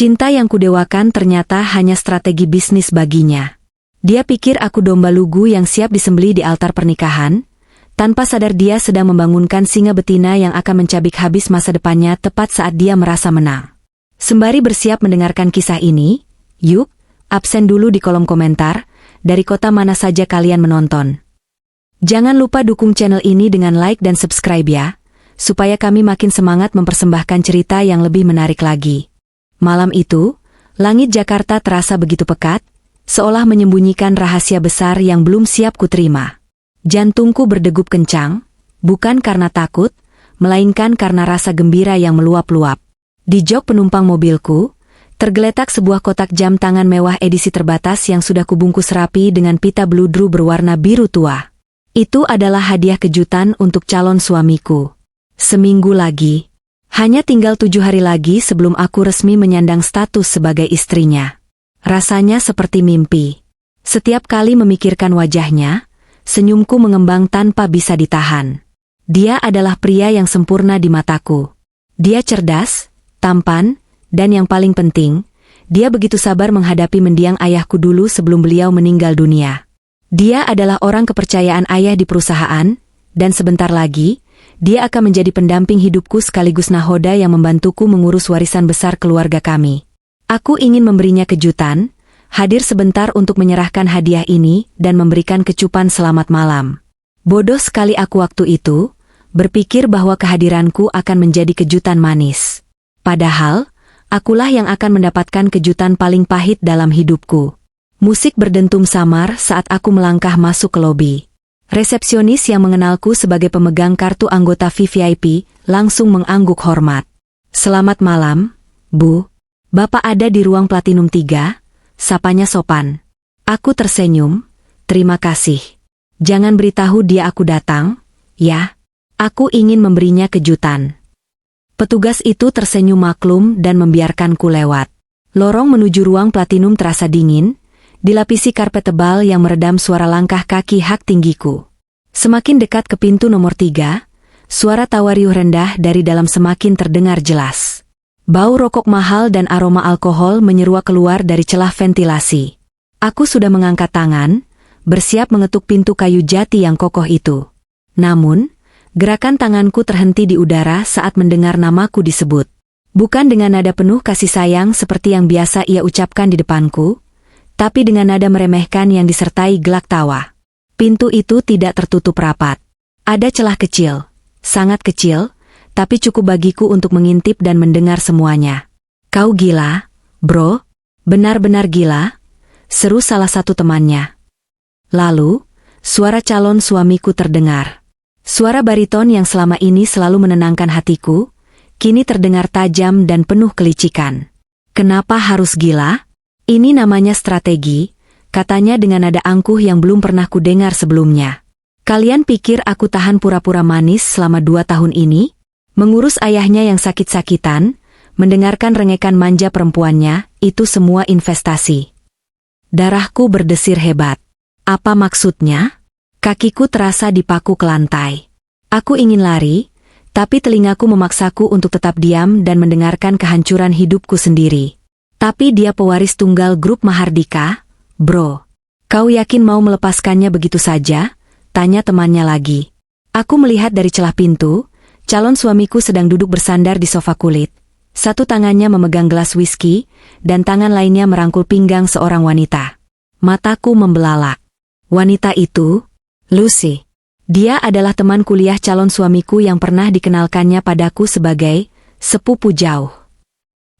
Cinta yang kudewakan ternyata hanya strategi bisnis baginya. Dia pikir aku domba lugu yang siap disembelih di altar pernikahan. Tanpa sadar dia sedang membangunkan singa betina yang akan mencabik habis masa depannya tepat saat dia merasa menang. Sembari bersiap mendengarkan kisah ini, yuk, absen dulu di kolom komentar, dari kota mana saja kalian menonton. Jangan lupa dukung channel ini dengan like dan subscribe ya, supaya kami makin semangat mempersembahkan cerita yang lebih menarik lagi. Malam itu, langit Jakarta terasa begitu pekat, seolah menyembunyikan rahasia besar yang belum siap kuterima. Jantungku berdegup kencang, bukan karena takut, melainkan karena rasa gembira yang meluap-luap. Di jok penumpang mobilku, tergeletak sebuah kotak jam tangan mewah edisi terbatas yang sudah kubungkus rapi dengan pita bludru berwarna biru tua. Itu adalah hadiah kejutan untuk calon suamiku. Seminggu lagi. Hanya tinggal 7 hari lagi sebelum aku resmi menyandang status sebagai istrinya. Rasanya seperti mimpi. Setiap kali memikirkan wajahnya, senyumku mengembang tanpa bisa ditahan. Dia adalah pria yang sempurna di mataku. Dia cerdas, tampan, dan yang paling penting, dia begitu sabar menghadapi mendiang ayahku dulu sebelum beliau meninggal dunia. Dia adalah orang kepercayaan ayah di perusahaan, dan sebentar lagi, dia akan menjadi pendamping hidupku sekaligus nahoda yang membantuku mengurus warisan besar keluarga kami. Aku ingin memberinya kejutan, hadir sebentar untuk menyerahkan hadiah ini dan memberikan kecupan selamat malam. Bodoh sekali aku waktu itu, berpikir bahwa kehadiranku akan menjadi kejutan manis. Padahal, akulah yang akan mendapatkan kejutan paling pahit dalam hidupku. Musik berdentum samar saat aku melangkah masuk ke lobi. Resepsionis yang mengenalku sebagai pemegang kartu anggota VVIP langsung mengangguk hormat. "Selamat malam, Bu. Bapak ada di ruang Platinum 3, sapanya sopan. Aku tersenyum, terima kasih. Jangan beritahu dia aku datang, ya. Aku ingin memberinya kejutan." Petugas itu tersenyum maklum dan membiarkanku lewat. Lorong menuju ruang Platinum terasa dingin, dilapisi karpet tebal yang meredam suara langkah kaki hak tinggiku. Semakin dekat ke pintu nomor 3, suara tawa riuh rendah dari dalam semakin terdengar jelas. Bau rokok mahal dan aroma alkohol menyeruak keluar dari celah ventilasi. Aku sudah mengangkat tangan, bersiap mengetuk pintu kayu jati yang kokoh itu. Namun, gerakan tanganku terhenti di udara saat mendengar namaku disebut. Bukan dengan nada penuh kasih sayang seperti yang biasa ia ucapkan di depanku, tapi dengan nada meremehkan yang disertai gelak tawa. Pintu itu tidak tertutup rapat. Ada celah kecil, sangat kecil, tapi cukup bagiku untuk mengintip dan mendengar semuanya. "Kau gila, bro? Benar-benar gila?" seru salah satu temannya. Lalu, suara calon suamiku terdengar. Suara bariton yang selama ini selalu menenangkan hatiku, kini terdengar tajam dan penuh kelicikan. "Kenapa harus gila? Ini namanya strategi," katanya dengan nada angkuh yang belum pernah kudengar sebelumnya. "Kalian pikir aku tahan pura-pura manis selama 2 tahun ini? Mengurus ayahnya yang sakit-sakitan, mendengarkan rengekan manja perempuannya, itu semua investasi." Darahku berdesir hebat. Apa maksudnya? Kakiku terasa dipaku ke lantai. Aku ingin lari, tapi telingaku memaksaku untuk tetap diam dan mendengarkan kehancuran hidupku sendiri. "Tapi dia pewaris tunggal grup Mahardika, bro. Kau yakin mau melepaskannya begitu saja?" tanya temannya lagi. Aku melihat dari celah pintu, calon suamiku sedang duduk bersandar di sofa kulit. Satu tangannya memegang gelas whisky, dan tangan lainnya merangkul pinggang seorang wanita. Mataku membelalak. Wanita itu, Lucy. Dia adalah teman kuliah calon suamiku yang pernah dikenalkannya padaku sebagai sepupu jauh.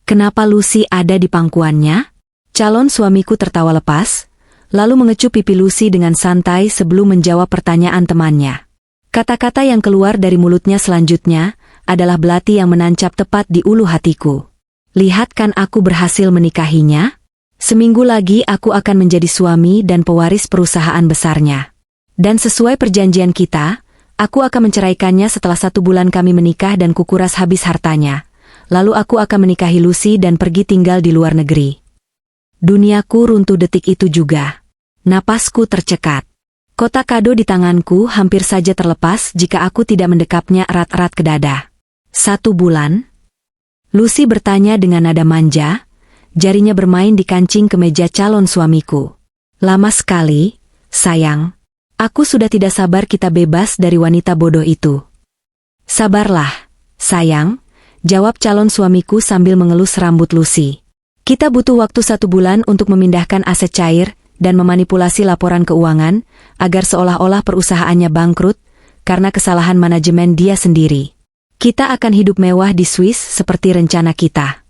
Kenapa Lucy ada di pangkuannya? Calon suamiku tertawa lepas, lalu mengecup pipi Lucy dengan santai sebelum menjawab pertanyaan temannya. Kata-kata yang keluar dari mulutnya selanjutnya adalah belati yang menancap tepat di ulu hatiku. "Lihat kan aku berhasil menikahinya? Seminggu lagi aku akan menjadi suami dan pewaris perusahaan besarnya. Dan sesuai perjanjian kita, aku akan menceraikannya setelah 1 bulan kami menikah dan kukuras habis hartanya. Lalu aku akan menikahi Lucy dan pergi tinggal di luar negeri." Duniaku runtuh detik itu juga. Napasku tercekat. Kotak kado di tanganku hampir saja terlepas jika aku tidak mendekapnya erat-erat ke dada. 1 bulan? Lucy bertanya dengan nada manja, jarinya bermain di kancing kemeja calon suamiku. Lama sekali, sayang. Aku sudah tidak sabar kita bebas dari wanita bodoh itu. Sabarlah, sayang, jawab calon suamiku sambil mengelus rambut Lucy. Kita butuh waktu 1 bulan untuk memindahkan aset cair dan memanipulasi laporan keuangan agar seolah-olah perusahaannya bangkrut karena kesalahan manajemen dia sendiri. Kita akan hidup mewah di Swiss seperti rencana kita.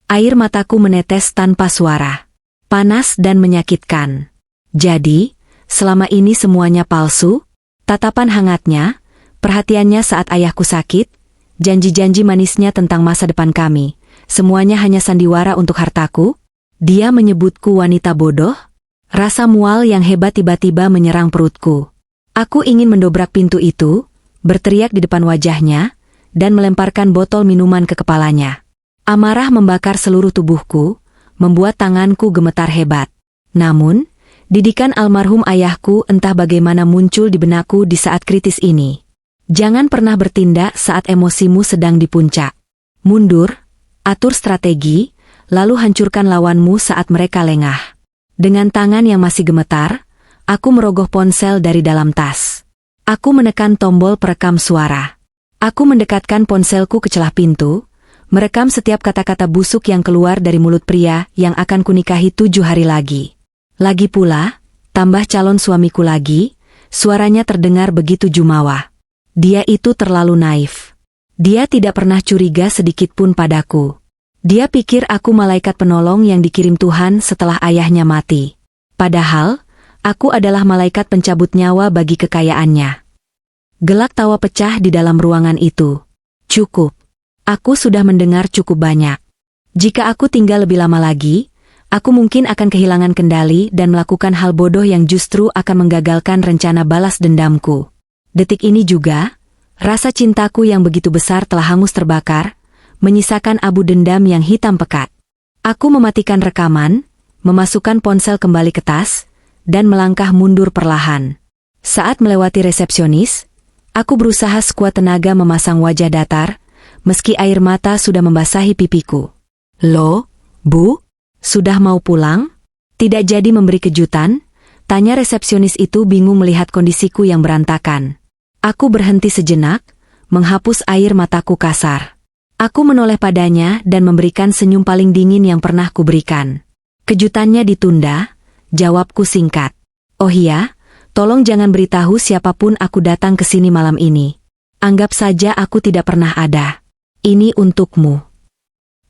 Air mataku menetes tanpa suara. Panas dan menyakitkan. Jadi, selama ini semuanya palsu? Tatapan hangatnya, perhatiannya saat ayahku sakit, janji-janji manisnya tentang masa depan kami, semuanya hanya sandiwara untuk hartaku? Dia menyebutku wanita bodoh? Rasa mual yang hebat tiba-tiba menyerang perutku. Aku ingin mendobrak pintu itu, berteriak di depan wajahnya, dan melemparkan botol minuman ke kepalanya. Amarah membakar seluruh tubuhku, membuat tanganku gemetar hebat. Namun, didikan almarhum ayahku entah bagaimana muncul di benakku di saat kritis ini. Jangan pernah bertindak saat emosimu sedang di puncak. Mundur, atur strategi, lalu hancurkan lawanmu saat mereka lengah. Dengan tangan yang masih gemetar, aku merogoh ponsel dari dalam tas. Aku menekan tombol perekam suara. Aku mendekatkan ponselku ke celah pintu, merekam setiap kata-kata busuk yang keluar dari mulut pria yang akan kunikahi 7 hari lagi. Lagi pula, tambah calon suamiku lagi, suaranya terdengar begitu jumawa. Dia itu terlalu naif. Dia tidak pernah curiga sedikit pun padaku. Dia pikir aku malaikat penolong yang dikirim Tuhan setelah ayahnya mati. Padahal, aku adalah malaikat pencabut nyawa bagi kekayaannya. Gelak tawa pecah di dalam ruangan itu. Cukup. Aku sudah mendengar cukup banyak. Jika aku tinggal lebih lama lagi, aku mungkin akan kehilangan kendali dan melakukan hal bodoh yang justru akan menggagalkan rencana balas dendamku. Detik ini juga, rasa cintaku yang begitu besar telah hangus terbakar, menyisakan abu dendam yang hitam pekat. Aku mematikan rekaman, memasukkan ponsel kembali ke tas, dan melangkah mundur perlahan. Saat melewati resepsionis, aku berusaha sekuat tenaga memasang wajah datar, meski air mata sudah membasahi pipiku. Loh, Bu? Sudah mau pulang? Tidak jadi memberi kejutan? Tanya resepsionis itu bingung melihat kondisiku yang berantakan. Aku berhenti sejenak, menghapus air mataku kasar. Aku menoleh padanya dan memberikan senyum paling dingin yang pernah kuberikan. Kejutannya ditunda, jawabku singkat. Oh iya, tolong jangan beritahu siapapun aku datang ke sini malam ini. Anggap saja aku tidak pernah ada. Ini untukmu.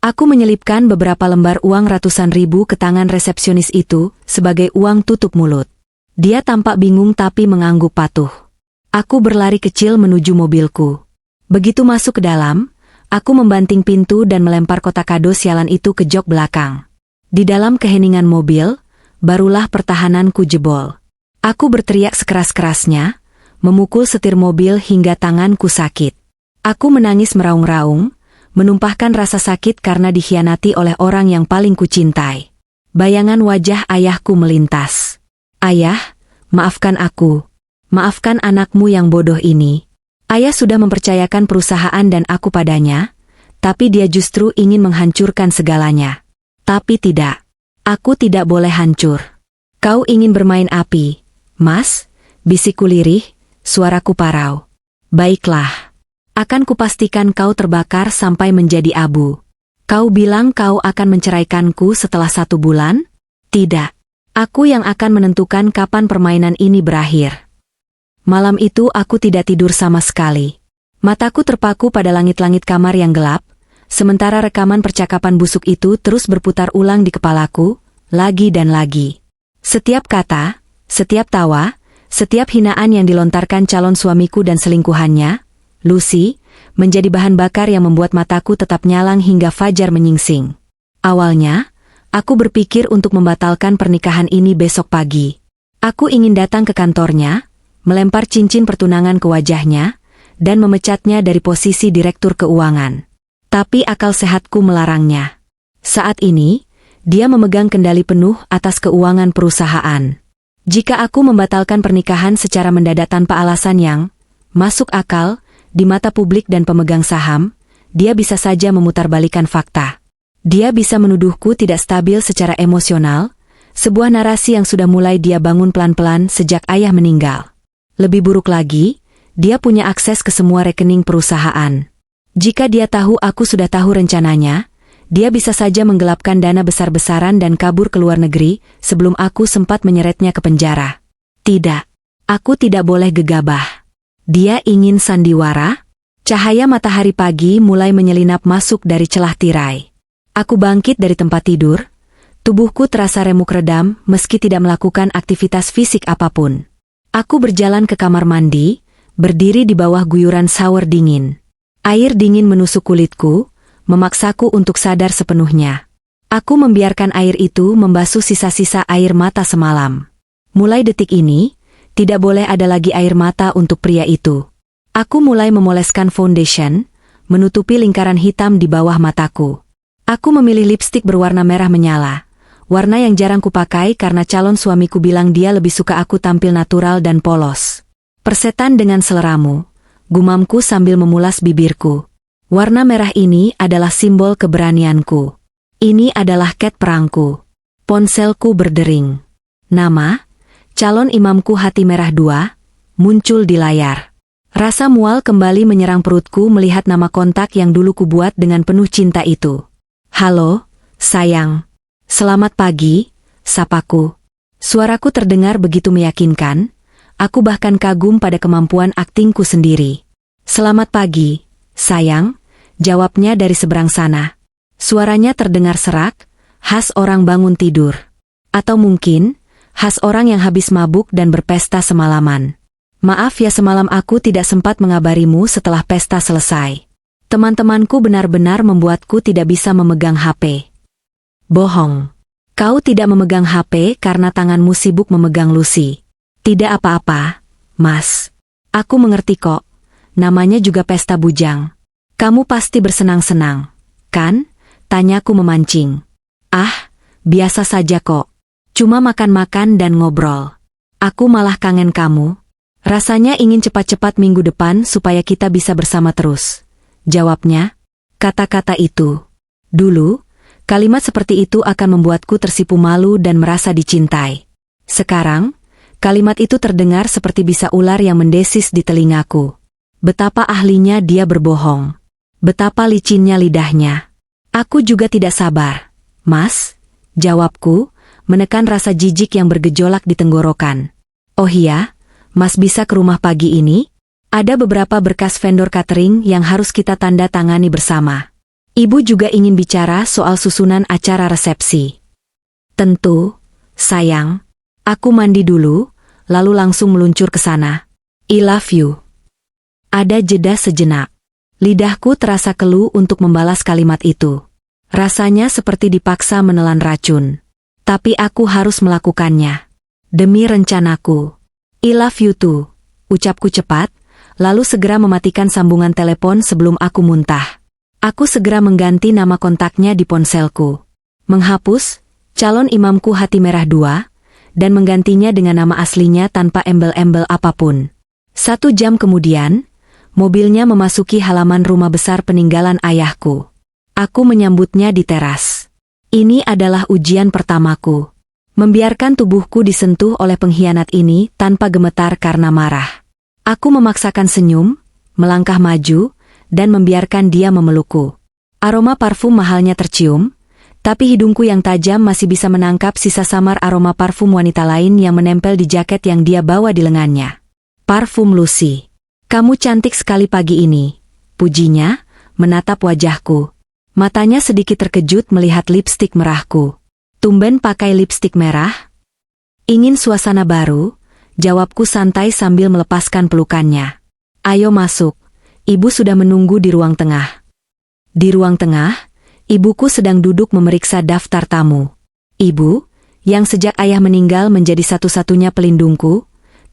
Aku menyelipkan beberapa lembar uang ratusan ribu ke tangan resepsionis itu sebagai uang tutup mulut. Dia tampak bingung tapi mengangguk patuh. Aku berlari kecil menuju mobilku. Begitu masuk ke dalam, aku membanting pintu dan melempar kotak kado sialan itu ke jok belakang. Di dalam keheningan mobil, barulah pertahananku jebol. Aku berteriak sekeras-kerasnya, memukul setir mobil hingga tanganku sakit. Aku menangis meraung-raung, menumpahkan rasa sakit karena dikhianati oleh orang yang paling kucintai. Bayangan wajah ayahku melintas. Ayah, maafkan aku. Maafkan anakmu yang bodoh ini. Ayah sudah mempercayakan perusahaan dan aku padanya, tapi dia justru ingin menghancurkan segalanya. Tapi tidak. Aku tidak boleh hancur. Kau ingin bermain api, Mas? Bisikku lirih, suaraku parau. Baiklah. Akan kupastikan kau terbakar sampai menjadi abu. Kau bilang kau akan menceraikanku setelah 1 bulan? Tidak. Aku yang akan menentukan kapan permainan ini berakhir. Malam itu aku tidak tidur sama sekali. Mataku terpaku pada langit-langit kamar yang gelap, sementara rekaman percakapan busuk itu terus berputar ulang di kepalaku, lagi dan lagi. Setiap kata, setiap tawa, setiap hinaan yang dilontarkan calon suamiku dan selingkuhannya, Lucy, menjadi bahan bakar yang membuat mataku tetap nyalang hingga fajar menyingsing. Awalnya, aku berpikir untuk membatalkan pernikahan ini besok pagi. Aku ingin datang ke kantornya, melempar cincin pertunangan ke wajahnya, dan memecatnya dari posisi direktur keuangan. Tapi akal sehatku melarangnya. Saat ini, dia memegang kendali penuh atas keuangan perusahaan. Jika aku membatalkan pernikahan secara mendadak tanpa alasan yang masuk akal di mata publik dan pemegang saham, dia bisa saja memutarbalikkan fakta. Dia bisa menuduhku tidak stabil secara emosional, sebuah narasi yang sudah mulai dia bangun pelan-pelan sejak ayah meninggal. Lebih buruk lagi, dia punya akses ke semua rekening perusahaan. Jika dia tahu aku sudah tahu rencananya, dia bisa saja menggelapkan dana besar-besaran dan kabur ke luar negeri sebelum aku sempat menyeretnya ke penjara. Tidak, aku tidak boleh gegabah. Dia ingin sandiwara? Cahaya matahari pagi mulai menyelinap masuk dari celah tirai. Aku bangkit dari tempat tidur. Tubuhku terasa remuk redam meski tidak melakukan aktivitas fisik apapun. Aku berjalan ke kamar mandi, berdiri di bawah guyuran shower dingin. Air dingin menusuk kulitku, memaksaku untuk sadar sepenuhnya. Aku membiarkan air itu membasuh sisa-sisa air mata semalam. Mulai detik ini, tidak boleh ada lagi air mata untuk pria itu. Aku mulai memoleskan foundation, menutupi lingkaran hitam di bawah mataku. Aku memilih lipstik berwarna merah menyala, warna yang jarang kupakai karena calon suamiku bilang dia lebih suka aku tampil natural dan polos. Persetan dengan seleramu, gumamku sambil memulas bibirku. Warna merah ini adalah simbol keberanianku. Ini adalah cat perangku. Ponselku berdering. Nama, calon imamku hati merah 2, muncul di layar. Rasa mual kembali menyerang perutku melihat nama kontak yang dulu kubuat dengan penuh cinta itu. Halo, sayang. Selamat pagi, sapaku. Suaraku terdengar begitu meyakinkan, aku bahkan kagum pada kemampuan aktingku sendiri. Selamat pagi, sayang, jawabnya dari seberang sana. Suaranya terdengar serak, khas orang bangun tidur. Atau mungkin, khas orang yang habis mabuk dan berpesta semalaman. Maaf ya semalam aku tidak sempat mengabarimu setelah pesta selesai. Teman-temanku benar-benar membuatku tidak bisa memegang HP. Bohong. Kau tidak memegang HP karena tanganmu sibuk memegang Lucy. Tidak apa-apa, Mas. Aku mengerti kok. Namanya juga pesta bujang. Kamu pasti bersenang-senang, kan? Tanyaku memancing. Ah, biasa saja kok. Cuma makan-makan dan ngobrol. Aku malah kangen kamu. Rasanya ingin cepat-cepat minggu depan supaya kita bisa bersama terus. Jawabnya. Kata-kata itu. Dulu, kalimat seperti itu akan membuatku tersipu malu dan merasa dicintai. Sekarang, kalimat itu terdengar seperti bisa ular yang mendesis di telingaku. Betapa ahlinya dia berbohong. Betapa licinnya lidahnya. Aku juga tidak sabar. Mas, jawabku, menekan rasa jijik yang bergejolak di tenggorokan. Oh iya, Mas bisa ke rumah pagi ini? Ada beberapa berkas vendor catering yang harus kita tanda tangani bersama. Ibu juga ingin bicara soal susunan acara resepsi. Tentu, sayang. Aku mandi dulu, lalu langsung meluncur ke sana. I love you. Ada jeda sejenak. Lidahku terasa keluh untuk membalas kalimat itu. Rasanya seperti dipaksa menelan racun. Tapi aku harus melakukannya. Demi rencanaku. I love you too, ucapku cepat, lalu segera mematikan sambungan telepon sebelum aku muntah. Aku segera mengganti nama kontaknya di ponselku. Menghapus, calon imamku hati merah 2, dan menggantinya dengan nama aslinya tanpa embel-embel apapun. 1 jam kemudian, mobilnya memasuki halaman rumah besar peninggalan ayahku. Aku menyambutnya di teras. Ini adalah ujian pertamaku. Membiarkan tubuhku disentuh oleh pengkhianat ini tanpa gemetar karena marah. Aku memaksakan senyum, melangkah maju, dan membiarkan dia memelukku. Aroma parfum mahalnya tercium, tapi hidungku yang tajam masih bisa menangkap sisa samar aroma parfum wanita lain yang menempel di jaket yang dia bawa di lengannya. Parfum Lucy. Kamu cantik sekali pagi ini, pujinya, menatap wajahku. Matanya sedikit terkejut melihat lipstik merahku. Tumben pakai lipstik merah? Ingin suasana baru? Jawabku santai sambil melepaskan pelukannya. Ayo masuk, ibu sudah menunggu di ruang tengah. Di ruang tengah, ibuku sedang duduk memeriksa daftar tamu. Ibu, yang sejak ayah meninggal menjadi satu-satunya pelindungku,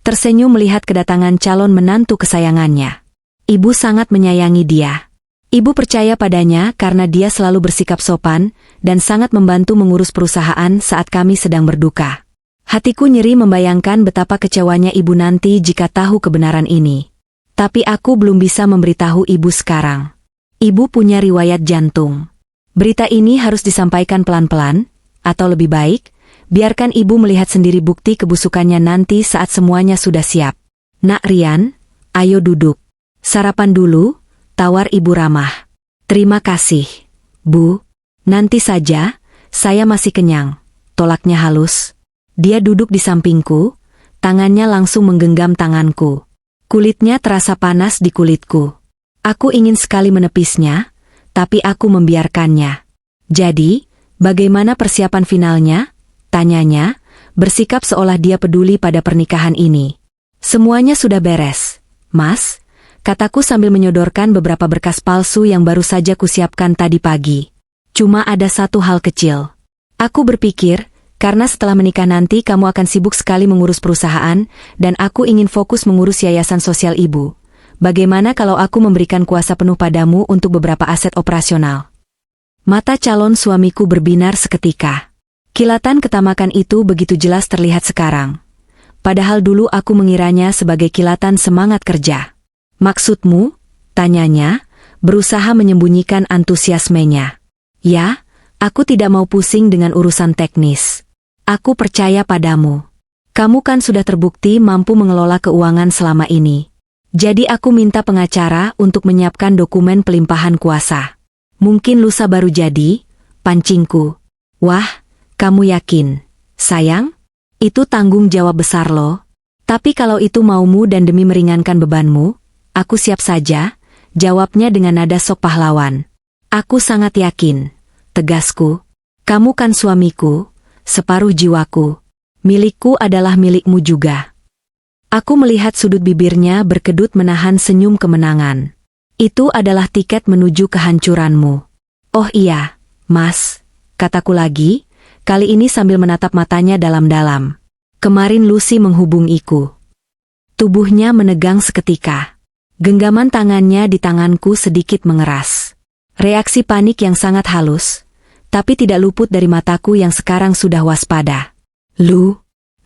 tersenyum melihat kedatangan calon menantu kesayangannya. Ibu sangat menyayangi dia. Ibu percaya padanya karena dia selalu bersikap sopan dan sangat membantu mengurus perusahaan saat kami sedang berduka. Hatiku nyeri membayangkan betapa kecewanya ibu nanti jika tahu kebenaran ini. Tapi aku belum bisa memberitahu ibu sekarang. Ibu punya riwayat jantung. Berita ini harus disampaikan pelan-pelan, atau lebih baik, biarkan ibu melihat sendiri bukti kebusukannya nanti saat semuanya sudah siap. Nak Rian, ayo duduk. Sarapan dulu, tawar ibu ramah. Terima kasih, Bu. Nanti saja, saya masih kenyang. Tolaknya halus. Dia duduk di sampingku, tangannya langsung menggenggam tanganku. Kulitnya terasa panas di kulitku. Aku ingin sekali menepisnya, tapi aku membiarkannya. Jadi, bagaimana persiapan finalnya? Tanyanya, bersikap seolah dia peduli pada pernikahan ini. Semuanya sudah beres, Mas, kataku sambil menyodorkan beberapa berkas palsu yang baru saja kusiapkan tadi pagi. Cuma ada satu hal kecil. Aku berpikir, karena setelah menikah nanti kamu akan sibuk sekali mengurus perusahaan, dan aku ingin fokus mengurus yayasan sosial ibu. Bagaimana kalau aku memberikan kuasa penuh padamu untuk beberapa aset operasional? Mata calon suamiku berbinar seketika. Kilatan ketamakan itu begitu jelas terlihat sekarang. Padahal dulu aku mengiranya sebagai kilatan semangat kerja. Maksudmu? Tanyanya, berusaha menyembunyikan antusiasmenya. Ya, aku tidak mau pusing dengan urusan teknis. Aku percaya padamu. Kamu kan sudah terbukti mampu mengelola keuangan selama ini. Jadi aku minta pengacara untuk menyiapkan dokumen pelimpahan kuasa. Mungkin lusa baru jadi, pancingku. Wah, kamu yakin? Sayang? Itu tanggung jawab besar loh. Tapi kalau itu maumu dan demi meringankan bebanmu, aku siap saja, jawabnya dengan nada sok pahlawan. Aku sangat yakin, tegasku. Kamu kan suamiku, separuh jiwaku. Milikku adalah milikmu juga. Aku melihat sudut bibirnya berkedut menahan senyum kemenangan. Itu adalah tiket menuju kehancuranmu. Oh iya, Mas, kataku lagi, kali ini sambil menatap matanya dalam-dalam. Kemarin Lucy menghubungiku. Tubuhnya menegang seketika. Genggaman tangannya di tanganku sedikit mengeras. Reaksi panik yang sangat halus, tapi tidak luput dari mataku yang sekarang sudah waspada.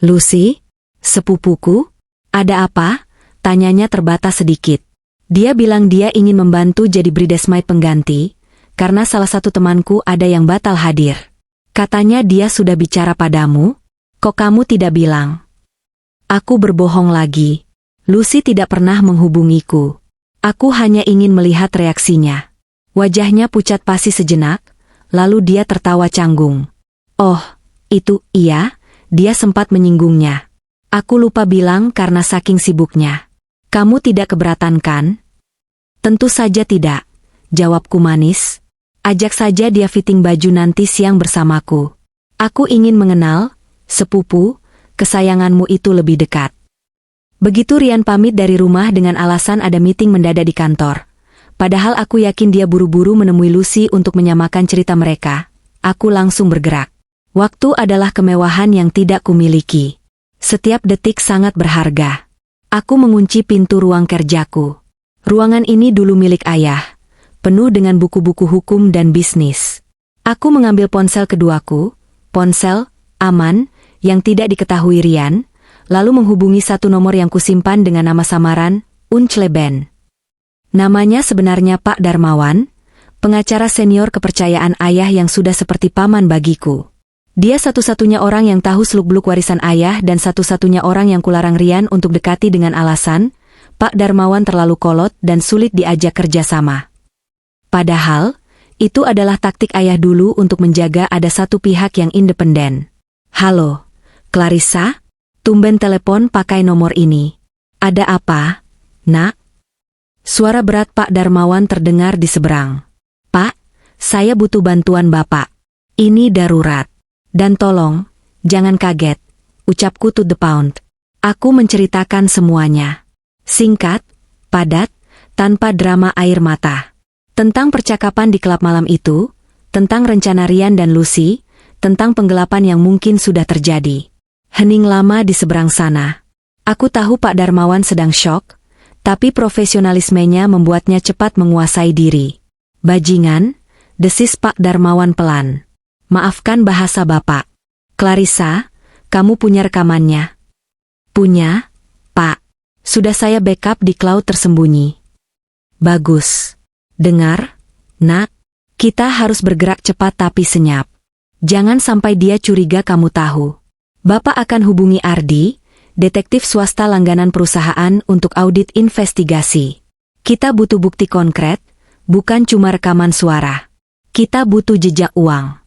Lucy? Sepupuku? Ada apa? Tanyanya terbatas sedikit. Dia bilang dia ingin membantu jadi bridesmaid pengganti, karena salah satu temanku ada yang batal hadir. Katanya dia sudah bicara padamu, kok kamu tidak bilang? Aku berbohong lagi. Lucy tidak pernah menghubungiku. Aku hanya ingin melihat reaksinya. Wajahnya pucat pasi sejenak, lalu dia tertawa canggung. Oh, itu iya, dia sempat menyinggungnya. Aku lupa bilang karena saking sibuknya. Kamu tidak keberatan kan? Tentu saja tidak, jawabku manis. Ajak saja dia fitting baju nanti siang bersamaku. Aku ingin mengenal, sepupu, kesayanganmu itu lebih dekat. Begitu Rian pamit dari rumah dengan alasan ada meeting mendadak di kantor. Padahal aku yakin dia buru-buru menemui Lucy untuk menyamakan cerita mereka. Aku langsung bergerak. Waktu adalah kemewahan yang tidak kumiliki. Setiap detik sangat berharga. Aku mengunci pintu ruang kerjaku. Ruangan ini dulu milik ayah, penuh dengan buku-buku hukum dan bisnis. Aku mengambil ponsel keduaku, ponsel aman, yang tidak diketahui Rian, lalu menghubungi satu nomor yang kusimpan dengan nama samaran, Uncleben. Namanya sebenarnya Pak Darmawan, pengacara senior kepercayaan ayah yang sudah seperti paman bagiku. Dia satu-satunya orang yang tahu seluk-beluk warisan ayah dan satu-satunya orang yang kularang Rian untuk dekati dengan alasan, Pak Darmawan terlalu kolot dan sulit diajak kerjasama. Padahal, itu adalah taktik ayah dulu untuk menjaga ada satu pihak yang independen. Halo, Clarissa? Tumben telepon pakai nomor ini. Ada apa, Nak? Suara berat Pak Darmawan terdengar di seberang. Pak, saya butuh bantuan Bapak. Ini darurat. Dan tolong, jangan kaget, ucapku to the pound. Aku menceritakan semuanya. Singkat, padat, tanpa drama air mata. Tentang percakapan di klub malam itu, tentang rencana Rian dan Lucy, tentang penggelapan yang mungkin sudah terjadi. Hening lama di seberang sana. Aku tahu Pak Darmawan sedang syok, tapi profesionalismenya membuatnya cepat menguasai diri. Bajingan, desis Pak Darmawan pelan. Maafkan bahasa Bapak. Clarissa, kamu punya rekamannya? Punya, Pak. Sudah saya backup di cloud tersembunyi. Bagus. Dengar, Nak, Kita harus bergerak cepat tapi senyap. Jangan sampai dia curiga kamu tahu. Bapak akan hubungi Ardi, detektif swasta langganan perusahaan untuk audit investigasi. Kita butuh bukti konkret, bukan cuma rekaman suara. Kita butuh jejak uang.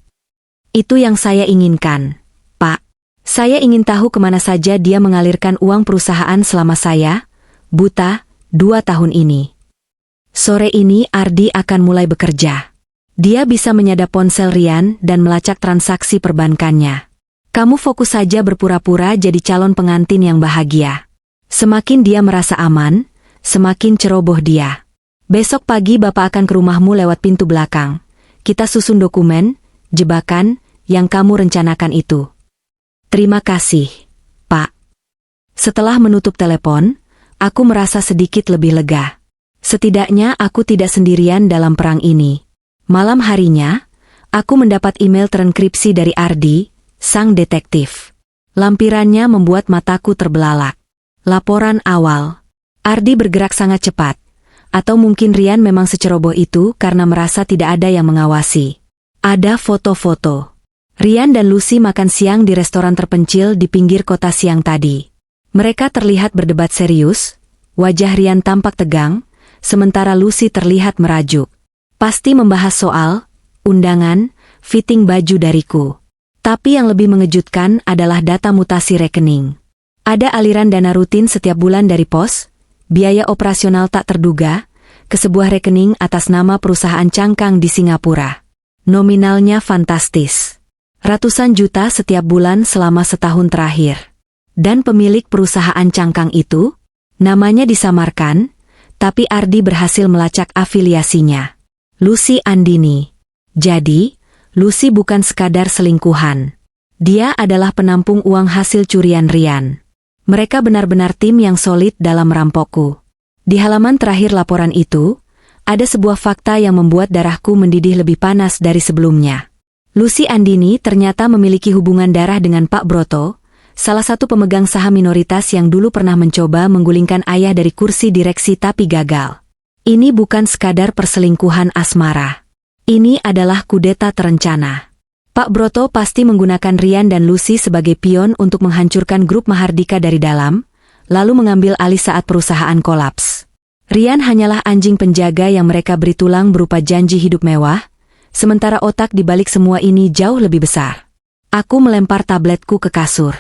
Itu yang saya inginkan, Pak. Saya ingin tahu kemana saja dia mengalirkan uang perusahaan selama saya, buta, 2 tahun ini. Sore ini Ardi akan mulai bekerja. Dia bisa menyadap ponsel Rian dan melacak transaksi perbankannya. Kamu fokus saja berpura-pura jadi calon pengantin yang bahagia. Semakin dia merasa aman, semakin ceroboh dia. Besok pagi Bapak akan ke rumahmu lewat pintu belakang. Kita susun dokumen, jebakan, yang kamu rencanakan itu. Terima kasih, Pak. Setelah menutup telepon, aku merasa sedikit lebih lega. Setidaknya aku tidak sendirian dalam perang ini. Malam harinya, aku mendapat email terenkripsi dari Ardi, sang detektif. Lampirannya membuat mataku terbelalak. Laporan awal. Ardi bergerak sangat cepat. Atau mungkin Rian memang seceroboh itu karena merasa tidak ada yang mengawasi. Ada foto-foto. Rian dan Lucy makan siang di restoran terpencil di pinggir kota siang tadi. Mereka terlihat berdebat serius, wajah Rian tampak tegang, sementara Lucy terlihat merajuk. Pasti membahas soal undangan, fitting baju dariku. Tapi yang lebih mengejutkan adalah data mutasi rekening. Ada aliran dana rutin setiap bulan dari pos, biaya operasional tak terduga, ke sebuah rekening atas nama perusahaan cangkang di Singapura. Nominalnya fantastis. Ratusan juta setiap bulan selama setahun terakhir. Dan pemilik perusahaan cangkang itu, namanya disamarkan, tapi Ardi berhasil melacak afiliasinya. Lucy Andini. Jadi, Lucy bukan sekadar selingkuhan. Dia adalah penampung uang hasil curian Rian. Mereka benar-benar tim yang solid dalam merampokku. Di halaman terakhir laporan itu, ada sebuah fakta yang membuat darahku mendidih lebih panas dari sebelumnya. Lucy Andini ternyata memiliki hubungan darah dengan Pak Broto, salah satu pemegang saham minoritas yang dulu pernah mencoba menggulingkan ayah dari kursi direksi tapi gagal. Ini bukan sekadar perselingkuhan asmara. Ini adalah kudeta terencana. Pak Broto pasti menggunakan Rian dan Lucy sebagai pion untuk menghancurkan grup Mahardika dari dalam, lalu mengambil alih saat perusahaan kolaps. Rian hanyalah anjing penjaga yang mereka beri tulang berupa janji hidup mewah, sementara otak di balik semua ini jauh lebih besar. Aku melempar tabletku ke kasur.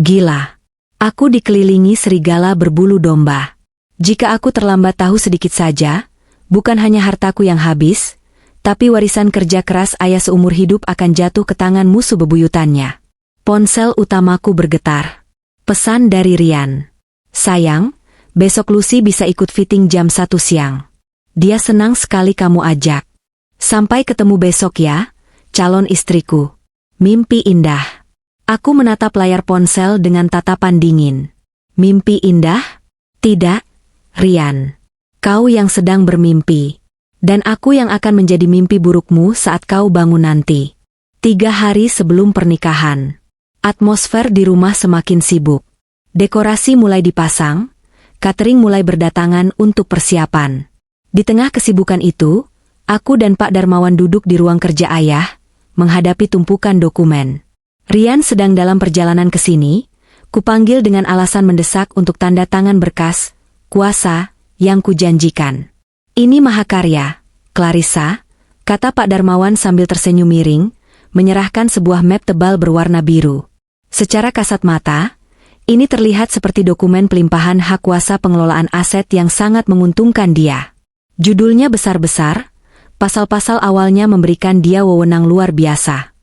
Gila. Aku dikelilingi serigala berbulu domba. Jika aku terlambat tahu sedikit saja, bukan hanya hartaku yang habis, tapi warisan kerja keras ayah seumur hidup akan jatuh ke tangan musuh bebuyutannya. Ponsel utamaku bergetar. Pesan dari Rian. Sayang, besok Lucy bisa ikut fitting jam 1 siang. Dia senang sekali kamu ajak. Sampai ketemu besok ya, calon istriku. Mimpi indah. Aku menatap layar ponsel dengan tatapan dingin. Mimpi indah? Tidak. Rian, kau yang sedang bermimpi. Dan aku yang akan menjadi mimpi burukmu saat kau bangun nanti. 3 hari sebelum pernikahan. Atmosfer di rumah semakin sibuk. Dekorasi mulai dipasang, catering mulai berdatangan untuk persiapan. Di tengah kesibukan itu, aku dan Pak Darmawan duduk di ruang kerja ayah, menghadapi tumpukan dokumen. Rian sedang dalam perjalanan ke sini, kupanggil dengan alasan mendesak untuk tanda tangan berkas kuasa yang kujanjikan. Ini mahakarya, Clarissa, kata Pak Darmawan sambil tersenyum miring, menyerahkan sebuah map tebal berwarna biru. Secara kasat mata, ini terlihat seperti dokumen pelimpahan hak kuasa pengelolaan aset yang sangat menguntungkan dia. Judulnya besar-besar, pasal-pasal awalnya memberikan dia wewenang luar biasa.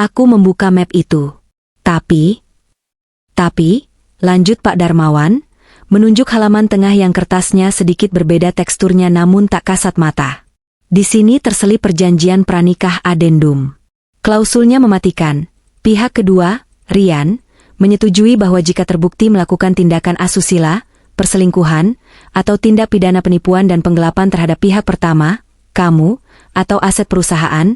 Aku membuka map itu. Tapi, lanjut Pak Darmawan, menunjuk halaman tengah yang kertasnya sedikit berbeda teksturnya namun tak kasat mata. Di sini terselip perjanjian pranikah adendum. Klausulnya mematikan. Pihak kedua, Rian, menyetujui bahwa jika terbukti melakukan tindakan asusila, perselingkuhan, atau tindak pidana penipuan dan penggelapan terhadap pihak pertama, kamu, atau aset perusahaan,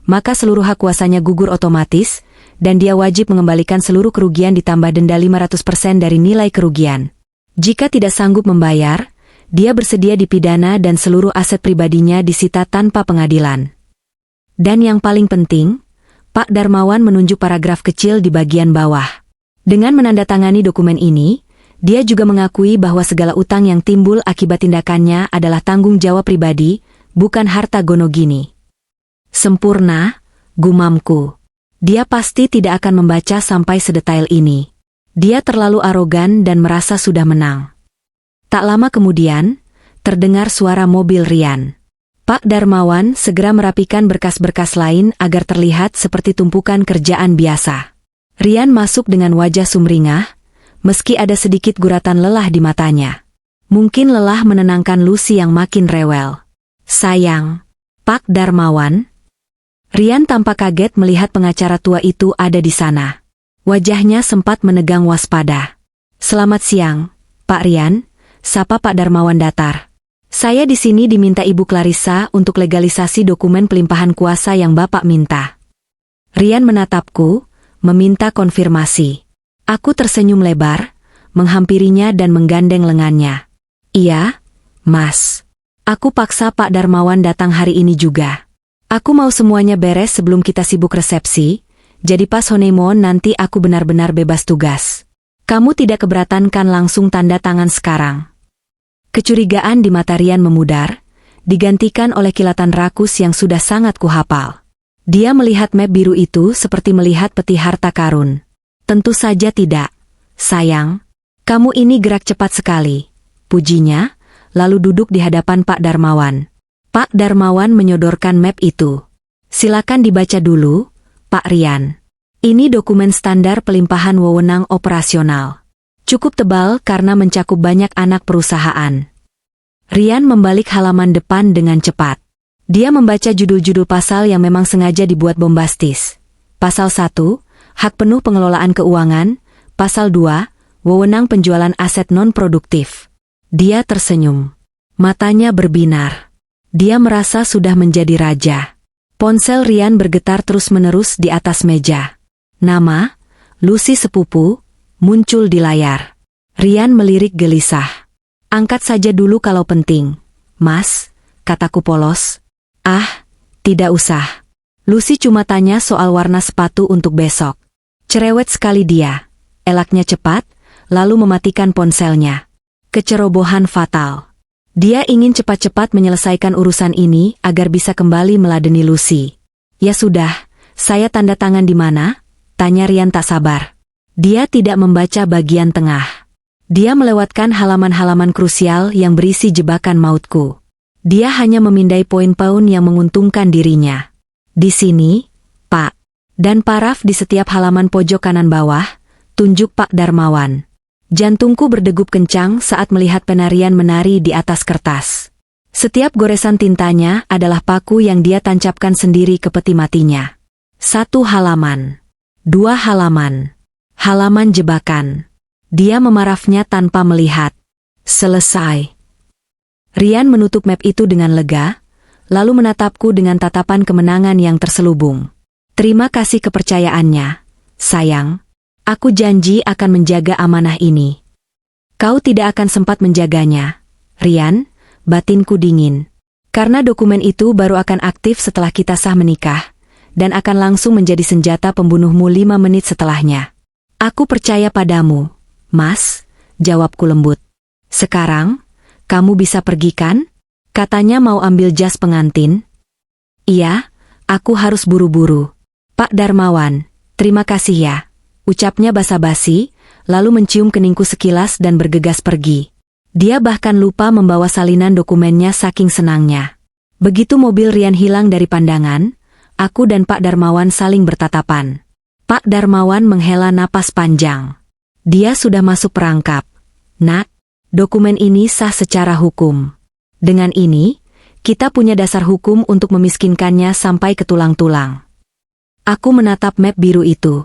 maka seluruh hak kuasanya gugur otomatis, dan dia wajib mengembalikan seluruh kerugian ditambah denda 500% dari nilai kerugian. Jika tidak sanggup membayar, dia bersedia dipidana dan seluruh aset pribadinya disita tanpa pengadilan. Dan yang paling penting, Pak Darmawan menunjuk paragraf kecil di bagian bawah. Dengan menandatangani dokumen ini, dia juga mengakui bahwa segala utang yang timbul akibat tindakannya adalah tanggung jawab pribadi, bukan harta gonogini. Sempurna, gumamku. Dia pasti tidak akan membaca sampai sedetail ini. Dia terlalu arogan dan merasa sudah menang. Tak lama kemudian, terdengar suara mobil Rian. Pak Darmawan segera merapikan berkas-berkas lain agar terlihat seperti tumpukan kerjaan biasa. Rian masuk dengan wajah sumringah, meski ada sedikit guratan lelah di matanya. Mungkin lelah menenangkan Lucy yang makin rewel. Sayang, Pak Darmawan. Rian tampak kaget melihat pengacara tua itu ada di sana. Wajahnya sempat menegang waspada. Selamat siang, Pak Rian, sapa Pak Darmawan datar. Saya di sini diminta Ibu Clarissa untuk legalisasi dokumen pelimpahan kuasa yang Bapak minta. Rian menatapku, meminta konfirmasi. Aku tersenyum lebar, menghampirinya dan menggandeng lengannya. Iya, Mas. Aku paksa Pak Darmawan datang hari ini juga. Aku mau semuanya beres sebelum kita sibuk resepsi, jadi pas honeymoon nanti aku benar-benar bebas tugas. Kamu tidak keberatan kan langsung tanda tangan sekarang? Kecurigaan di mata Rian memudar, digantikan oleh kilatan rakus yang sudah sangat kuhafal. Dia melihat map biru itu seperti melihat peti harta karun. Tentu saja tidak. Sayang, kamu ini gerak cepat sekali, pujinya, lalu duduk di hadapan Pak Darmawan. Pak Darmawan menyodorkan map itu. Silakan dibaca dulu, Pak Rian. Ini dokumen standar pelimpahan wewenang operasional. Cukup tebal karena mencakup banyak anak perusahaan. Rian membalik halaman depan dengan cepat. Dia membaca judul-judul pasal yang memang sengaja dibuat bombastis. Pasal 1, hak penuh pengelolaan keuangan. Pasal 2, wewenang penjualan aset non-produktif. Dia tersenyum. Matanya berbinar. Dia merasa sudah menjadi raja. Ponsel Rian bergetar terus-menerus di atas meja. Nama, Lucy sepupu, muncul di layar. Rian melirik gelisah. Angkat saja dulu kalau penting. Mas, kataku polos. Ah, tidak usah. Lucy cuma tanya soal warna sepatu untuk besok. Cerewet sekali dia. Elaknya cepat, lalu mematikan ponselnya. Kecerobohan fatal. Dia ingin cepat-cepat menyelesaikan urusan ini agar bisa kembali meladeni Lucy. Ya sudah, saya tanda tangan di mana? Tanya Rian tak sabar. Dia tidak membaca bagian tengah. Dia melewatkan halaman-halaman krusial yang berisi jebakan mautku. Dia hanya memindai poin-poin yang menguntungkan dirinya. Di sini, Pak. Dan paraf di setiap halaman pojok kanan bawah, tunjuk Pak Darmawan. Jantungku berdegup kencang saat melihat penarian menari di atas kertas. Setiap goresan tintanya adalah paku yang dia tancapkan sendiri ke peti matinya. 1 halaman. 2 halaman. Halaman jebakan. Dia memarafnya tanpa melihat. Selesai. Rian menutup map itu dengan lega, lalu menatapku dengan tatapan kemenangan yang terselubung. Terima kasih kepercayaannya, sayang. Aku janji akan menjaga amanah ini. Kau tidak akan sempat menjaganya, Rian, batinku dingin. Karena dokumen itu baru akan aktif setelah kita sah menikah, dan akan langsung menjadi senjata pembunuhmu 5 menit setelahnya. Aku percaya padamu, Mas, jawabku lembut. Sekarang, kamu bisa pergi kan? Katanya mau ambil jas pengantin. Iya, aku harus buru-buru. Pak Darmawan, terima kasih ya. Ucapnya basa-basi, lalu mencium keningku sekilas dan bergegas pergi. Dia bahkan lupa membawa salinan dokumennya saking senangnya. Begitu mobil Rian hilang dari pandangan, aku dan Pak Darmawan saling bertatapan. Pak Darmawan menghela napas panjang. Dia sudah masuk perangkap. Nak, dokumen ini sah secara hukum. Dengan ini, kita punya dasar hukum untuk memiskinkannya sampai ke tulang-tulang. Aku menatap map biru itu.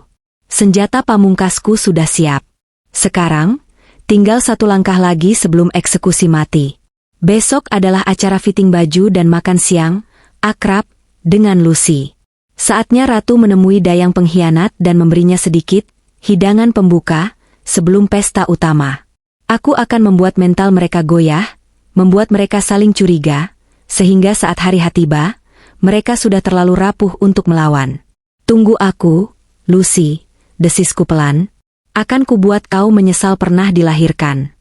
Senjata pamungkasku sudah siap. Sekarang, tinggal 1 langkah lagi sebelum eksekusi mati. Besok adalah acara fitting baju dan makan siang, akrab, dengan Lucy. Saatnya Ratu menemui Dayang pengkhianat dan memberinya sedikit hidangan pembuka sebelum pesta utama. Aku akan membuat mental mereka goyah, membuat mereka saling curiga, sehingga saat hari H tiba, Mereka sudah terlalu rapuh untuk melawan. Tunggu aku, Lucy, desisku pelan. Akan kubuat kau menyesal pernah dilahirkan.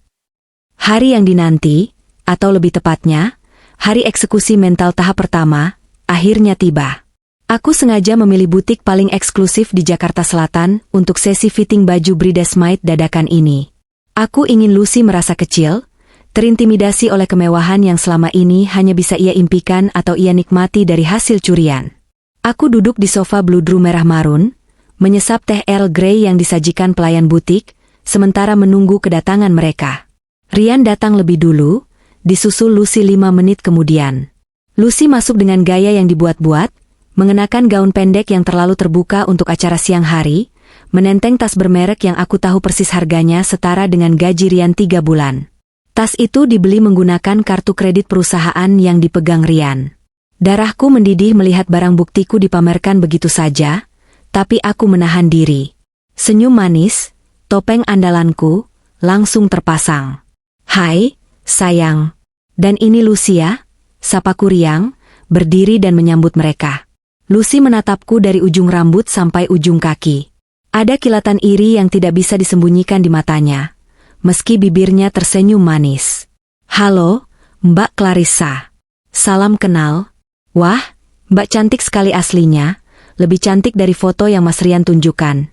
Hari yang dinanti, atau lebih tepatnya, hari eksekusi mental tahap pertama, akhirnya tiba. Aku sengaja memilih butik paling eksklusif di Jakarta Selatan untuk sesi fitting baju bridesmaid dadakan ini. Aku ingin Lucy merasa kecil, terintimidasi oleh kemewahan yang selama ini hanya bisa ia impikan atau ia nikmati dari hasil curian. Aku duduk di sofa bludru merah marun, menyesap teh Earl Grey yang disajikan pelayan butik, sementara menunggu kedatangan mereka. Rian datang lebih dulu, disusul Lucy 5 menit kemudian. Lucy masuk dengan gaya yang dibuat-buat, mengenakan gaun pendek yang terlalu terbuka untuk acara siang hari, menenteng tas bermerek yang aku tahu persis harganya setara dengan gaji Rian 3 bulan. Tas itu dibeli menggunakan kartu kredit perusahaan yang dipegang Rian. Darahku mendidih melihat barang buktiku dipamerkan begitu saja, tapi aku menahan diri. Senyum manis, topeng andalanku, langsung terpasang. Hai, sayang. Dan ini Lucia, sapaku riang, berdiri dan menyambut mereka. Lucy menatapku dari ujung rambut sampai ujung kaki. Ada kilatan iri yang tidak bisa disembunyikan di matanya, meski bibirnya tersenyum manis. Halo, Mbak Clarissa. Salam kenal. Wah, Mbak cantik sekali aslinya. Lebih cantik dari foto yang Mas Rian tunjukkan.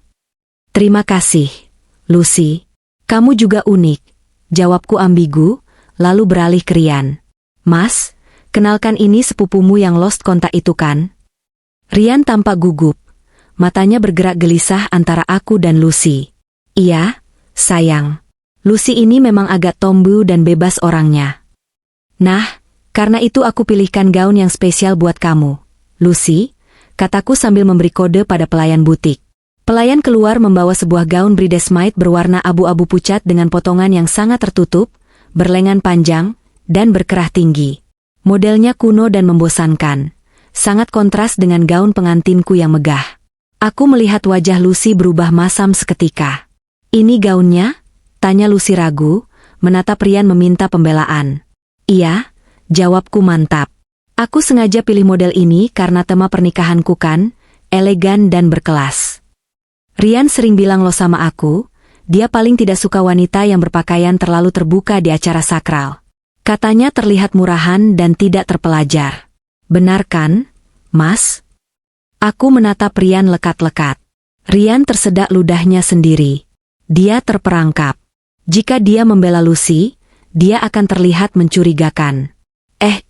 Terima kasih, Lucy. Kamu juga unik. Jawabku ambigu, lalu beralih ke Rian. Mas, kenalkan ini sepupumu yang lost kontak itu kan? Rian tampak gugup. Matanya bergerak gelisah antara aku dan Lucy. Iya, sayang. Lucy ini memang agak tomboy dan bebas orangnya. Nah, karena itu aku pilihkan gaun yang spesial buat kamu, Lucy, kataku sambil memberi kode pada pelayan butik. Pelayan keluar membawa sebuah gaun bridesmaid berwarna abu-abu pucat dengan potongan yang sangat tertutup, berlengan panjang, dan berkerah tinggi. Modelnya kuno dan membosankan, sangat kontras dengan gaun pengantinku yang megah. Aku melihat wajah Lucy berubah masam seketika. Ini gaunnya? Tanya Lucy ragu, menatap Rian meminta pembelaan. Iya, jawabku mantap. Aku sengaja pilih model ini karena tema pernikahanku kan, elegan dan berkelas. Rian sering bilang lo sama aku, dia paling tidak suka wanita yang berpakaian terlalu terbuka di acara sakral. Katanya terlihat murahan dan tidak terpelajar. Benar kan, Mas? Aku menatap Rian lekat-lekat. Rian tersedak ludahnya sendiri. Dia terperangkap. Jika dia membela Lucy, dia akan terlihat mencurigakan.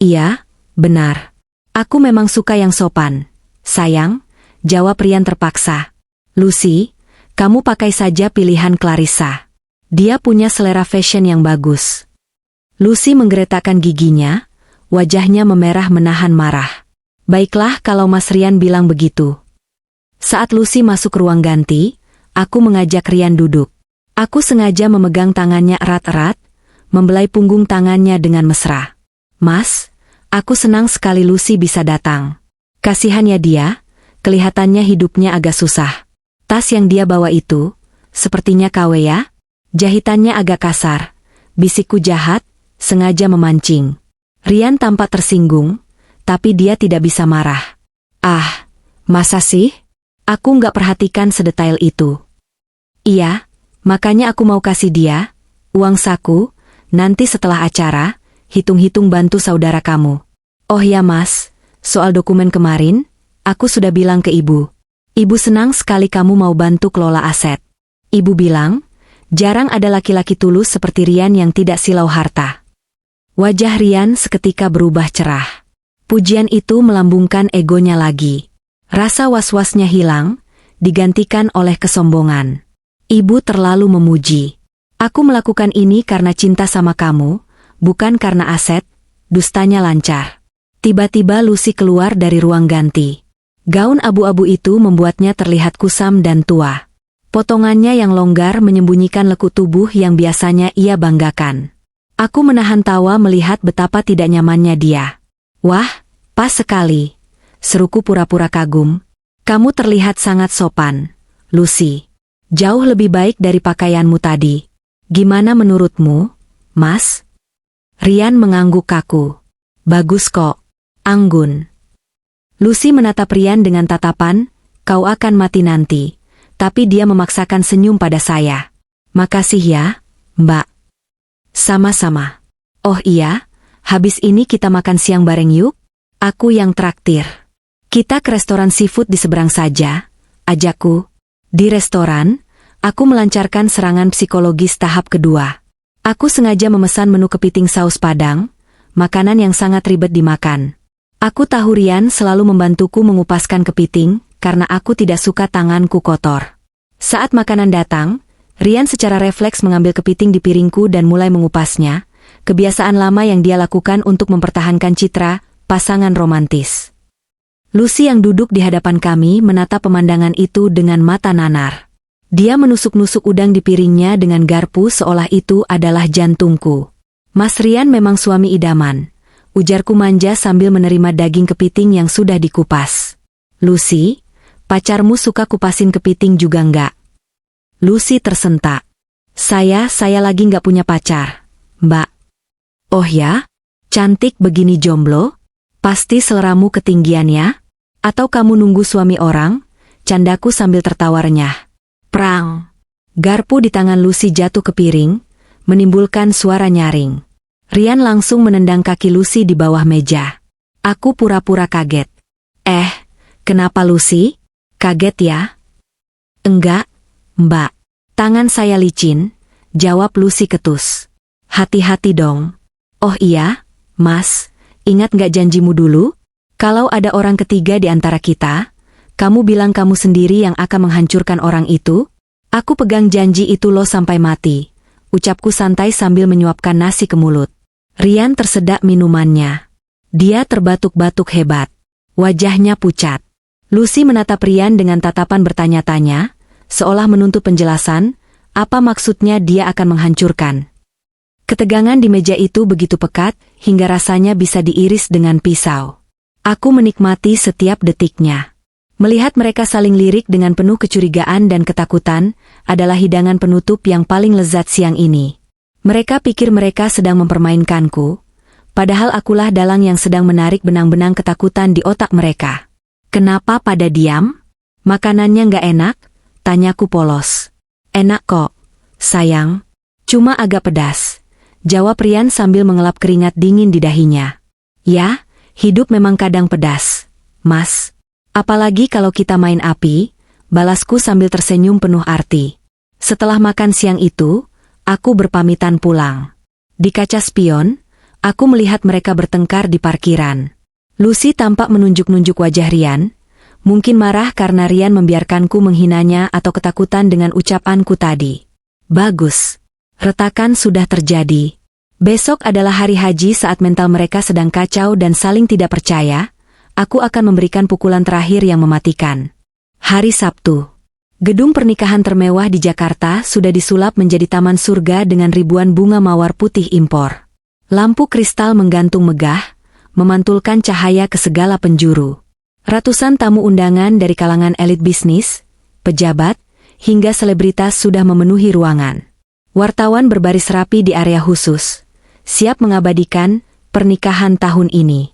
Iya. Benar. Aku memang suka yang sopan. Sayang, jawab Rian terpaksa. Lucy, kamu pakai saja pilihan Clarissa. Dia punya selera fashion yang bagus. Lucy menggeretakkan giginya, wajahnya memerah menahan marah. Baiklah kalau Mas Rian bilang begitu. Saat Lucy masuk ruang ganti, aku mengajak Rian duduk. Aku sengaja memegang tangannya erat-erat, membelai punggung tangannya dengan mesra. Mas, aku senang sekali Lucy bisa datang. Kasihannya dia, kelihatannya hidupnya agak susah. Tas yang dia bawa itu, sepertinya KW ya? Jahitannya agak kasar. Bisikku jahat, sengaja memancing. Rian tampak tersinggung, tapi dia tidak bisa marah. Ah, masa sih? Aku nggak perhatikan sedetail itu. Iya, makanya aku mau kasih dia uang saku, nanti setelah acara, hitung-hitung bantu saudara kamu. Oh ya Mas, soal dokumen kemarin, aku sudah bilang ke Ibu. Ibu senang sekali kamu mau bantu kelola aset. Ibu bilang, jarang ada laki-laki tulus seperti Rian yang tidak silau harta. Wajah Rian seketika berubah cerah. Pujian itu melambungkan egonya lagi. Rasa was-wasnya hilang, digantikan oleh kesombongan. Ibu terlalu memuji. Aku melakukan ini karena cinta sama kamu, bukan karena aset, dustanya lancar. Tiba-tiba Lucy keluar dari ruang ganti. Gaun abu-abu itu membuatnya terlihat kusam dan tua. Potongannya yang longgar menyembunyikan lekuk tubuh yang biasanya ia banggakan. Aku menahan tawa melihat betapa tidak nyamannya dia. Wah, pas sekali. Seruku pura-pura kagum. Kamu terlihat sangat sopan, Lucy. Jauh lebih baik dari pakaianmu tadi. Gimana menurutmu, Mas? Rian mengangguk kaku. Bagus kok. Anggun. Lucy menatap Rian dengan tatapan, kau akan mati nanti. Tapi dia memaksakan senyum pada saya. Makasih ya, Mbak. Sama-sama. Oh iya, habis ini kita makan siang bareng yuk? Aku yang traktir. Kita ke restoran seafood di seberang saja, ajakku. Di restoran, aku melancarkan serangan psikologis tahap kedua. Aku sengaja memesan menu kepiting saus Padang, makanan yang sangat ribet dimakan. Aku tahu Rian selalu membantuku mengupaskan kepiting, karena aku tidak suka tanganku kotor. Saat makanan datang, Rian secara refleks mengambil kepiting di piringku dan mulai mengupasnya, kebiasaan lama yang dia lakukan untuk mempertahankan citra pasangan romantis. Lucy yang duduk di hadapan kami menatap pemandangan itu dengan mata nanar. Dia menusuk-nusuk udang di piringnya dengan garpu seolah itu adalah jantungku. Mas Rian memang suami idaman. Ujarku manja sambil menerima daging kepiting yang sudah dikupas. Lucy, pacarmu suka kupasin kepiting juga enggak? Lucy tersentak. Saya lagi enggak punya pacar, Mbak. Oh ya? Cantik begini jomblo? Pasti seleramu ketinggian ya? Atau kamu nunggu suami orang? Candaku sambil tertawa renyah. Prang. Garpu di tangan Lucy jatuh ke piring, menimbulkan suara nyaring. Rian langsung menendang kaki Lucy di bawah meja. Aku pura-pura kaget. Kenapa Lucy? Kaget ya? Enggak, Mbak. Tangan saya licin, jawab Lucy ketus. Hati-hati dong. Oh iya, Mas, ingat gak janjimu dulu? Kalau ada orang ketiga di antara kita, kamu bilang kamu sendiri yang akan menghancurkan orang itu? Aku pegang janji itu loh sampai mati. Ucapku santai sambil menyuapkan nasi ke mulut. Rian tersedak minumannya. Dia terbatuk-batuk hebat. Wajahnya pucat. Lucy menatap Rian dengan tatapan bertanya-tanya, seolah menuntut penjelasan, apa maksudnya dia akan menghancurkan. Ketegangan di meja itu begitu pekat, hingga rasanya bisa diiris dengan pisau. Aku menikmati setiap detiknya. Melihat mereka saling lirik dengan penuh kecurigaan dan ketakutan, adalah hidangan penutup yang paling lezat siang ini. Mereka pikir mereka sedang mempermainkanku, padahal akulah dalang yang sedang menarik benang-benang ketakutan di otak mereka. Kenapa pada diam? Makanannya nggak enak? Tanyaku polos. Enak kok, sayang. Cuma agak pedas. Jawab Rian sambil mengelap keringat dingin di dahinya. Ya, hidup memang kadang pedas, Mas. Apalagi kalau kita main api, balasku sambil tersenyum penuh arti. Setelah makan siang itu, aku berpamitan pulang. Di kaca spion, aku melihat mereka bertengkar di parkiran. Lucy tampak menunjuk-nunjuk wajah Rian, mungkin marah karena Rian membiarkanku menghinanya atau ketakutan dengan ucapanku tadi. Bagus. Retakan sudah terjadi. Besok adalah hari haji saat mental mereka sedang kacau dan saling tidak percaya, aku akan memberikan pukulan terakhir yang mematikan. Hari Sabtu. Gedung pernikahan termewah di Jakarta sudah disulap menjadi taman surga dengan ribuan bunga mawar putih impor. Lampu kristal menggantung megah, memantulkan cahaya ke segala penjuru. Ratusan tamu undangan dari kalangan elit bisnis, pejabat, hingga selebritas sudah memenuhi ruangan. Wartawan berbaris rapi di area khusus, siap mengabadikan pernikahan tahun ini.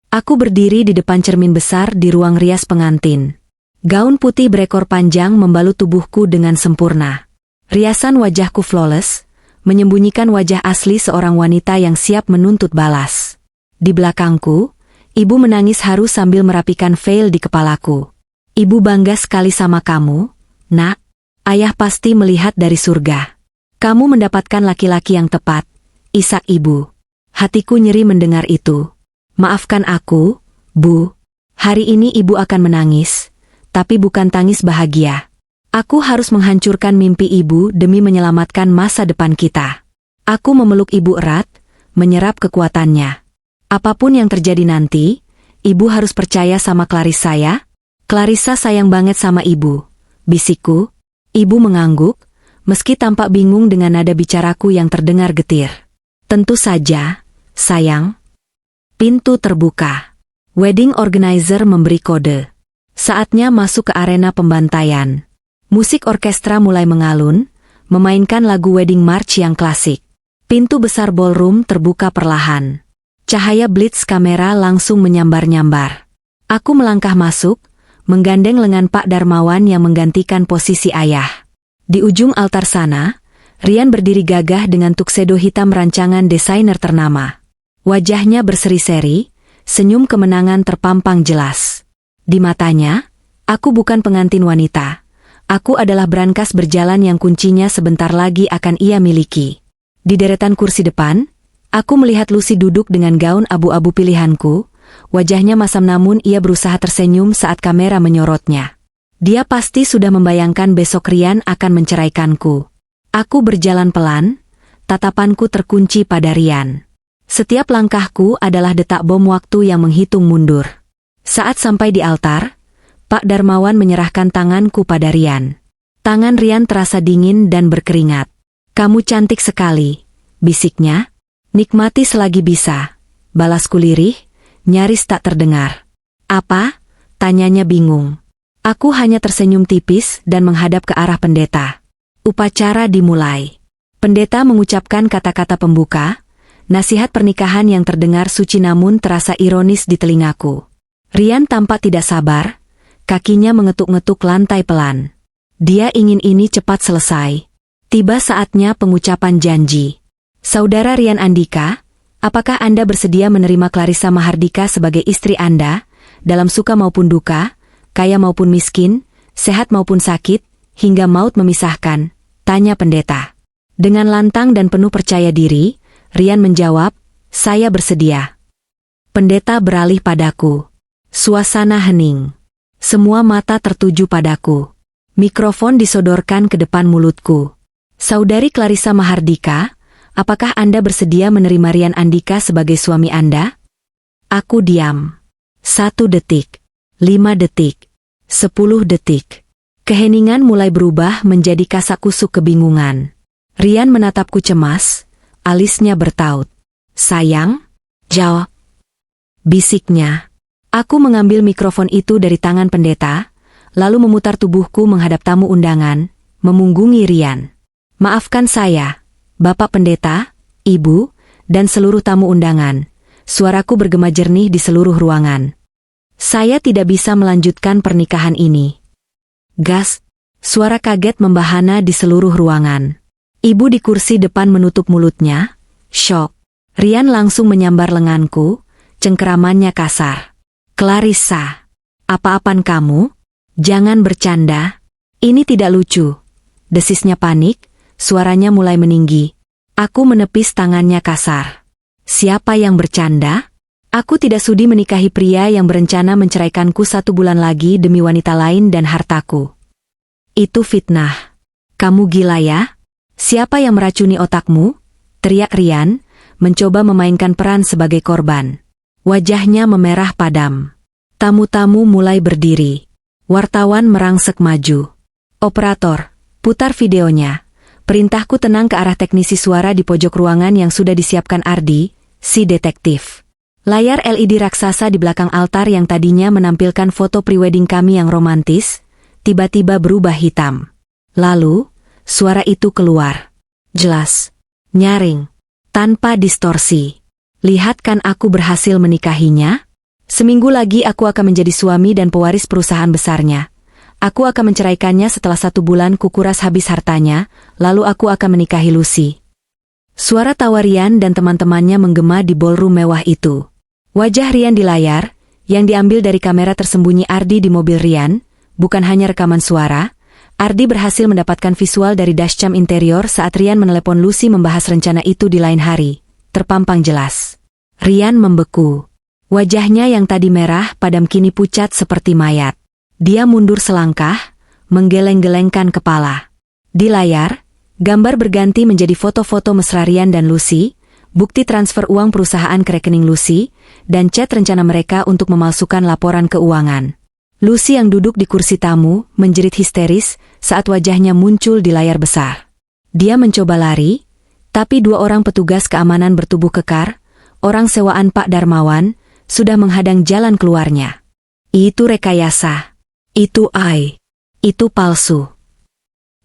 Aku berdiri di depan cermin besar di ruang rias pengantin. Gaun putih berekor panjang membalut tubuhku dengan sempurna. Riasan wajahku flawless, menyembunyikan wajah asli seorang wanita yang siap menuntut balas. Di belakangku, ibu menangis haru sambil merapikan veil di kepalaku. Ibu bangga sekali sama kamu, nak. Ayah pasti melihat dari surga. Kamu mendapatkan laki-laki yang tepat, isak ibu. Hatiku nyeri mendengar itu. Maafkan aku, Bu. Hari ini ibu akan menangis. Tapi bukan tangis bahagia. Aku harus menghancurkan mimpi ibu demi menyelamatkan masa depan kita. Aku memeluk ibu erat, menyerap kekuatannya. Apapun yang terjadi nanti, ibu harus percaya sama Clarissa ya. Clarissa sayang banget sama ibu, bisikku. Ibu mengangguk, meski tampak bingung dengan nada bicaraku yang terdengar getir. Tentu saja, sayang. Pintu terbuka. Wedding organizer memberi kode. Saatnya masuk ke arena pembantaian. Musik orkestra mulai mengalun, memainkan lagu wedding march yang klasik. Pintu besar ballroom terbuka perlahan. Cahaya blitz kamera langsung menyambar-nyambar. Aku melangkah masuk, menggandeng lengan Pak Darmawan yang menggantikan posisi ayah. Di ujung altar sana, Rian berdiri gagah dengan tuxedo hitam rancangan desainer ternama. Wajahnya berseri-seri, senyum kemenangan terpampang jelas. Di matanya, aku bukan pengantin wanita. Aku adalah brankas berjalan yang kuncinya sebentar lagi akan ia miliki. Di deretan kursi depan, aku melihat Lucy duduk dengan gaun abu-abu pilihanku. Wajahnya masam namun ia berusaha tersenyum saat kamera menyorotnya. Dia pasti sudah membayangkan besok Rian akan menceraikanku. Aku berjalan pelan, tatapanku terkunci pada Rian. Setiap langkahku adalah detak bom waktu yang menghitung mundur. Saat sampai di altar, Pak Darmawan menyerahkan tanganku pada Rian. Tangan Rian terasa dingin dan berkeringat. "Kamu cantik sekali," bisiknya. "Nikmati selagi bisa," balasku lirih, nyaris tak terdengar. "Apa?" tanyanya bingung. Aku hanya tersenyum tipis dan menghadap ke arah pendeta. Upacara dimulai. Pendeta mengucapkan kata-kata pembuka, nasihat pernikahan yang terdengar suci namun terasa ironis di telingaku. Rian tampak tidak sabar, kakinya mengetuk-ngetuk lantai pelan. Dia ingin ini cepat selesai. Tiba saatnya pengucapan janji. "Saudara Rian Andika, apakah Anda bersedia menerima Clarissa Mahardika sebagai istri Anda, dalam suka maupun duka, kaya maupun miskin, sehat maupun sakit, hingga maut memisahkan?" tanya pendeta. Dengan lantang dan penuh percaya diri, Rian menjawab, "Saya bersedia." Pendeta beralih padaku. Suasana hening. Semua mata tertuju padaku. Mikrofon disodorkan ke depan mulutku. "Saudari Clarissa Mahardika, apakah Anda bersedia menerima Rian Andika sebagai suami Anda?" Aku diam. 1 detik. 5 detik. 10 detik. Keheningan mulai berubah menjadi kasak-kusuk kebingungan. Rian menatapku cemas, alisnya bertaut. "Sayang, jawab," bisiknya. Aku mengambil mikrofon itu dari tangan pendeta, lalu memutar tubuhku menghadap tamu undangan, memunggungi Rian. "Maafkan saya, Bapak Pendeta, Ibu, dan seluruh tamu undangan." Suaraku bergema jernih di seluruh ruangan. "Saya tidak bisa melanjutkan pernikahan ini." Gas, suara kaget membahana di seluruh ruangan. Ibu di kursi depan menutup mulutnya, syok. Rian langsung menyambar lenganku, cengkeramannya kasar. "Clarissa, apa-apaan kamu? Jangan bercanda. Ini tidak lucu." Desisnya panik, suaranya mulai meninggi. Aku menepis tangannya kasar. "Siapa yang bercanda? Aku tidak sudi menikahi pria yang berencana menceraikanku 1 bulan lagi demi wanita lain dan hartaku. Itu fitnah. Kamu gila ya? Siapa yang meracuni otakmu?" teriak Rian, mencoba memainkan peran sebagai korban. Wajahnya memerah padam. Tamu-tamu mulai berdiri. Wartawan merangsek maju. "Operator, putar videonya." Perintahku tenang ke arah teknisi suara di pojok ruangan yang sudah disiapkan Ardi, si detektif. Layar LED raksasa di belakang altar yang tadinya menampilkan foto prewedding kami yang romantis, tiba-tiba berubah hitam. Lalu, suara itu keluar. Jelas. Nyaring. Tanpa distorsi. "Lihat kan aku berhasil menikahinya? Seminggu lagi aku akan menjadi suami dan pewaris perusahaan besarnya. Aku akan menceraikannya setelah 1 bulan kukuras habis hartanya, lalu aku akan menikahi Lucy." Suara tawa Rian dan teman-temannya menggema di ballroom mewah itu. Wajah Rian di layar, yang diambil dari kamera tersembunyi Ardi di mobil Rian, bukan hanya rekaman suara. Ardi berhasil mendapatkan visual dari dashcam interior saat Rian menelepon Lucy membahas rencana itu di lain hari. Terpampang jelas. Rian membeku. Wajahnya yang tadi merah padam kini pucat seperti mayat. Dia mundur selangkah, menggeleng-gelengkan kepala. Di layar, gambar berganti menjadi foto-foto mesra Rian dan Lucy, bukti transfer uang perusahaan ke rekening Lucy, dan chat rencana mereka untuk memalsukan laporan keuangan. Lucy yang duduk di kursi tamu menjerit histeris saat wajahnya muncul di layar besar. Dia mencoba lari, tapi 2 orang petugas keamanan bertubuh kekar, orang sewaan Pak Darmawan, sudah menghadang jalan keluarnya. "Itu rekayasa. Itu Itu palsu."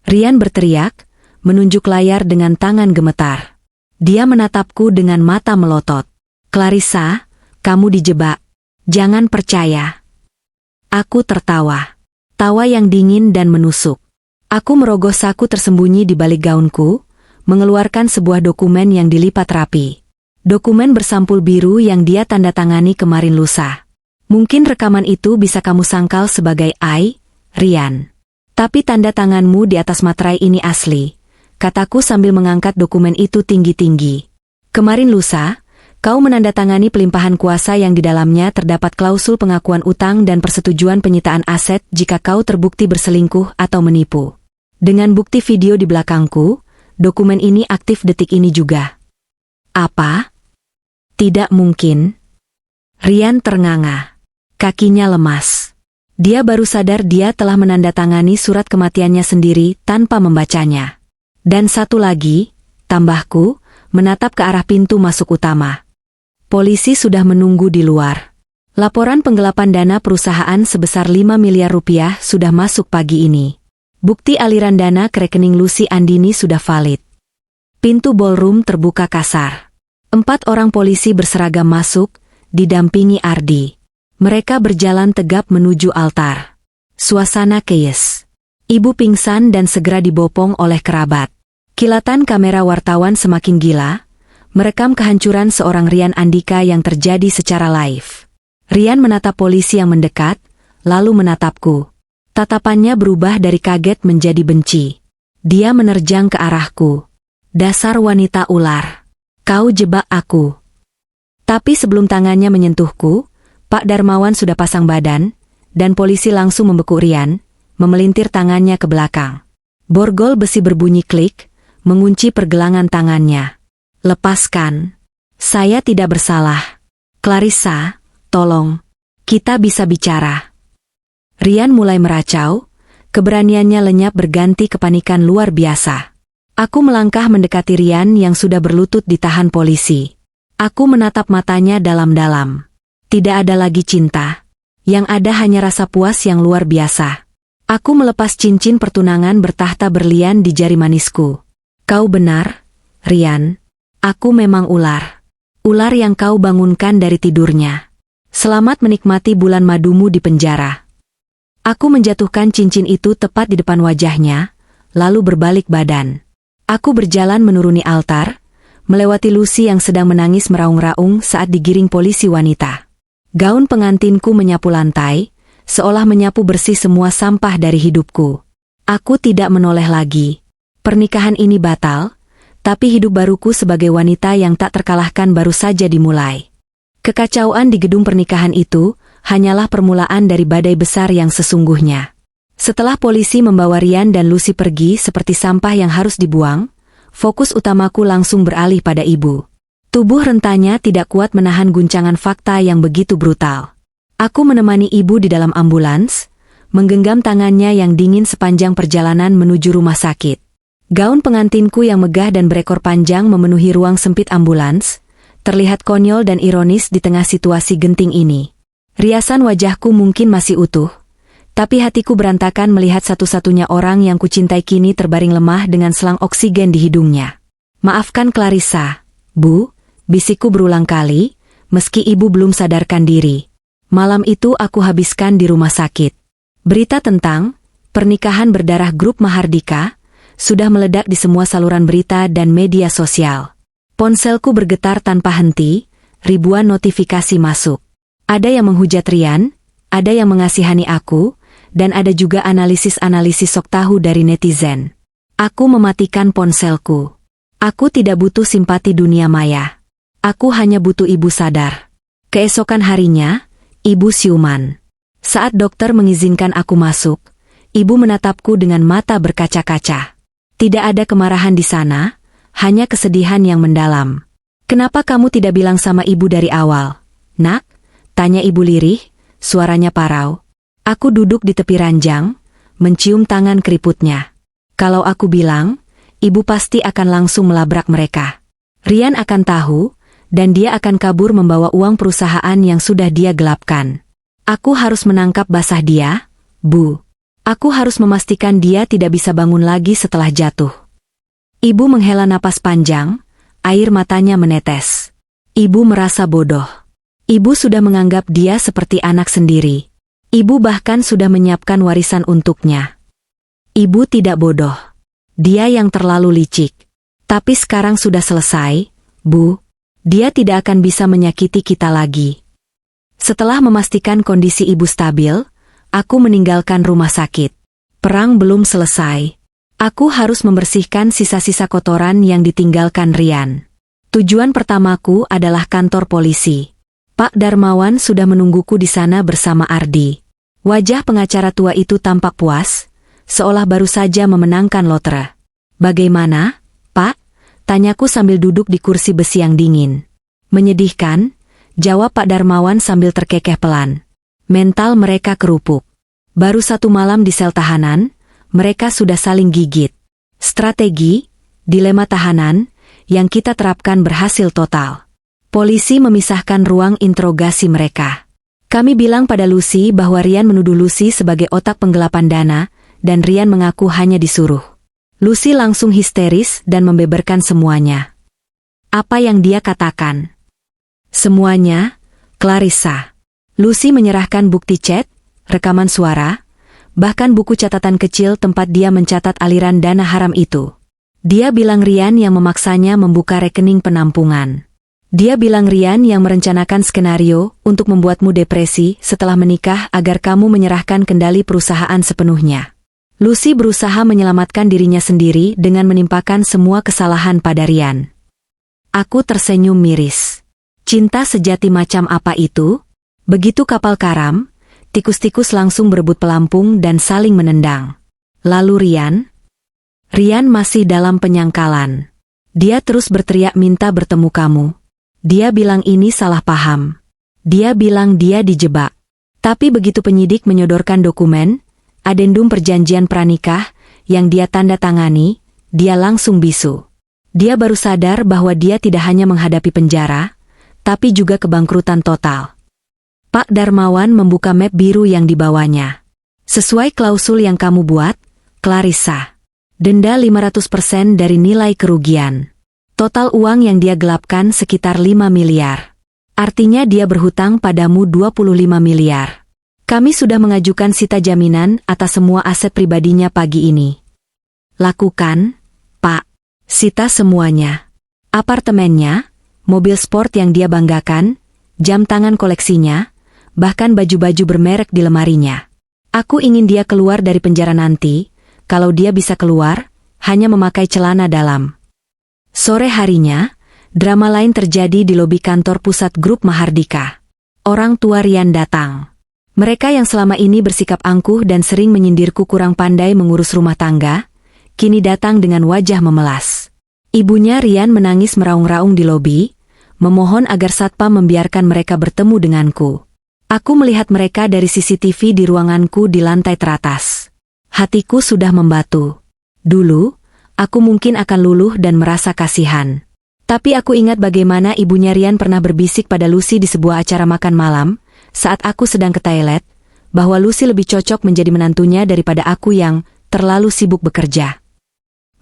Rian berteriak, menunjuk layar dengan tangan gemetar. Dia menatapku dengan mata melotot. "Clarissa, kamu dijebak. Jangan percaya." Aku tertawa. Tawa yang dingin dan menusuk. Aku merogoh saku tersembunyi di balik gaunku, mengeluarkan sebuah dokumen yang dilipat rapi. Dokumen bersampul biru yang dia tanda tangani kemarin lusa. Mungkin rekaman itu bisa kamu sangkal sebagai Rian. Tapi tanda tanganmu di atas materai ini asli, kataku sambil mengangkat dokumen itu tinggi-tinggi. Kemarin lusa, kau menandatangani pelimpahan kuasa yang di dalamnya terdapat klausul pengakuan utang dan persetujuan penyitaan aset jika kau terbukti berselingkuh atau menipu. Dengan bukti video di belakangku, dokumen ini aktif detik ini juga. Apa? Tidak mungkin. Rian ternganga. Kakinya lemas. Dia baru sadar dia telah menandatangani surat kematiannya sendiri tanpa membacanya. Dan satu lagi, tambahku, menatap ke arah pintu masuk utama. Polisi sudah menunggu di luar. Laporan penggelapan dana perusahaan sebesar 5 miliar rupiah sudah masuk pagi ini. Bukti aliran dana ke rekening Lucy Andini sudah valid. Pintu ballroom terbuka kasar. 4 orang polisi berseragam masuk, didampingi Ardi. Mereka berjalan tegap menuju altar. Suasana chaos. Ibu pingsan dan segera dibopong oleh kerabat. Kilatan kamera wartawan semakin gila, merekam kehancuran seorang Rian Andika yang terjadi secara live. Rian menatap polisi yang mendekat, lalu menatapku. Tatapannya berubah dari kaget menjadi benci. Dia menerjang ke arahku. Dasar wanita ular. Kau jebak aku. Tapi sebelum tangannya menyentuhku, Pak Darmawan sudah pasang badan, dan polisi langsung membekuk Rian, memelintir tangannya ke belakang. Borgol besi berbunyi klik, mengunci pergelangan tangannya. Lepaskan. Saya tidak bersalah. Clarissa, tolong. Kita bisa bicara. Rian mulai meracau, keberaniannya lenyap berganti kepanikan luar biasa. Aku melangkah mendekati Rian yang sudah berlutut ditahan polisi. Aku menatap matanya dalam-dalam. Tidak ada lagi cinta. Yang ada hanya rasa puas yang luar biasa. Aku melepas cincin pertunangan bertahta berlian di jari manisku. Kau benar, Rian. Aku memang ular. Ular yang kau bangunkan dari tidurnya. Selamat menikmati bulan madumu di penjara. Aku menjatuhkan cincin itu tepat di depan wajahnya, lalu berbalik badan. Aku berjalan menuruni altar, melewati Lucy yang sedang menangis meraung-raung saat digiring polisi wanita. Gaun pengantinku menyapu lantai, seolah menyapu bersih semua sampah dari hidupku. Aku tidak menoleh lagi. Pernikahan ini batal, tapi hidup baruku sebagai wanita yang tak terkalahkan baru saja dimulai. Kekacauan di gedung pernikahan itu hanyalah permulaan dari badai besar yang sesungguhnya. Setelah polisi membawa Rian dan Lucy pergi seperti sampah yang harus dibuang, fokus utamaku langsung beralih pada ibu. Tubuh rentanya tidak kuat menahan guncangan fakta yang begitu brutal. Aku menemani ibu di dalam ambulans, menggenggam tangannya yang dingin sepanjang perjalanan menuju rumah sakit. Gaun pengantinku yang megah dan berekor panjang memenuhi ruang sempit ambulans, terlihat konyol dan ironis di tengah situasi genting ini. Riasan wajahku mungkin masih utuh, tapi hatiku berantakan melihat satu-satunya orang yang kucintai kini terbaring lemah dengan selang oksigen di hidungnya. Maafkan Clarissa, Bu, bisikku berulang kali, meski ibu belum sadarkan diri. Malam itu aku habiskan di rumah sakit. Berita tentang pernikahan berdarah grup Mahardika sudah meledak di semua saluran berita dan media sosial. Ponselku bergetar tanpa henti, ribuan notifikasi masuk. Ada yang menghujat Rian, ada yang mengasihani aku, dan ada juga analisis-analisis sok tahu dari netizen. Aku mematikan ponselku. Aku tidak butuh simpati dunia maya. Aku hanya butuh ibu sadar. Keesokan harinya, ibu siuman. Saat dokter mengizinkan aku masuk, ibu menatapku dengan mata berkaca-kaca. Tidak ada kemarahan di sana, hanya kesedihan yang mendalam. Kenapa kamu tidak bilang sama ibu dari awal? Nak? Tanya ibu lirih, suaranya parau. Aku duduk di tepi ranjang, mencium tangan keriputnya. Kalau aku bilang, ibu pasti akan langsung melabrak mereka. Rian akan tahu, dan dia akan kabur membawa uang perusahaan yang sudah dia gelapkan. Aku harus menangkap basah dia, Bu. Aku harus memastikan dia tidak bisa bangun lagi setelah jatuh. Ibu menghela napas panjang, air matanya menetes. Ibu merasa bodoh. Ibu sudah menganggap dia seperti anak sendiri. Ibu bahkan sudah menyiapkan warisan untuknya. Ibu tidak bodoh. Dia yang terlalu licik. Tapi sekarang sudah selesai, Bu. Dia tidak akan bisa menyakiti kita lagi. Setelah memastikan kondisi ibu stabil, aku meninggalkan rumah sakit. Perang belum selesai. Aku harus membersihkan sisa-sisa kotoran yang ditinggalkan Rian. Tujuan pertamaku adalah kantor polisi. Pak Darmawan sudah menungguku di sana bersama Ardi. Wajah pengacara tua itu tampak puas, seolah baru saja memenangkan lotre. "Bagaimana, Pak?" tanyaku sambil duduk di kursi besi yang dingin. "Menyedihkan," jawab Pak Darmawan sambil terkekeh pelan. Mental mereka kerupuk. Baru 1 malam di sel tahanan, mereka sudah saling gigit. Strategi, dilema tahanan, yang kita terapkan berhasil total. Polisi memisahkan ruang interogasi mereka. Kami bilang pada Lucy bahwa Rian menuduh Lucy sebagai otak penggelapan dana, dan Rian mengaku hanya disuruh. Lucy langsung histeris dan membeberkan semuanya. Apa yang dia katakan? Semuanya, Clarissa. Lucy menyerahkan bukti chat, rekaman suara, bahkan buku catatan kecil tempat dia mencatat aliran dana haram itu. Dia bilang Rian yang memaksanya membuka rekening penampungan. Dia bilang Rian yang merencanakan skenario untuk membuatmu depresi setelah menikah agar kamu menyerahkan kendali perusahaan sepenuhnya. Lucy berusaha menyelamatkan dirinya sendiri dengan menimpakan semua kesalahan pada Rian. Aku tersenyum miris. Cinta sejati macam apa itu? Begitu kapal karam, tikus-tikus langsung berebut pelampung dan saling menendang. Lalu Rian? Rian masih dalam penyangkalan. Dia terus berteriak minta bertemu kamu. Dia bilang ini salah paham. Dia bilang dia dijebak. Tapi begitu penyidik menyodorkan dokumen, adendum perjanjian pranikah, yang dia tanda tangani, dia langsung bisu. Dia baru sadar bahwa dia tidak hanya menghadapi penjara, tapi juga kebangkrutan total. Pak Darmawan membuka map biru yang dibawanya. Sesuai klausul yang kamu buat, Clarissa. Denda 500% dari nilai kerugian. Total uang yang dia gelapkan sekitar 5 miliar. Artinya dia berhutang padamu 25 miliar. Kami sudah mengajukan sita jaminan atas semua aset pribadinya pagi ini. Lakukan, Pak. Sita semuanya. Apartemennya, mobil sport yang dia banggakan, jam tangan koleksinya, bahkan baju-baju bermerek di lemarinya. Aku ingin dia keluar dari penjara nanti, kalau dia bisa keluar, hanya memakai celana dalam. Sore harinya, drama lain terjadi di lobi kantor pusat grup Mahardika. Orang tua Rian datang. Mereka yang selama ini bersikap angkuh dan sering menyindirku kurang pandai mengurus rumah tangga, kini datang dengan wajah memelas. Ibunya Rian menangis meraung-raung di lobi, memohon agar satpam membiarkan mereka bertemu denganku. Aku melihat mereka dari CCTV di ruanganku di lantai teratas. Hatiku sudah membatu. Dulu, aku mungkin akan luluh dan merasa kasihan. Tapi aku ingat bagaimana ibunya Rian pernah berbisik pada Lucy di sebuah acara makan malam, saat aku sedang ke toilet, bahwa Lucy lebih cocok menjadi menantunya daripada aku yang terlalu sibuk bekerja.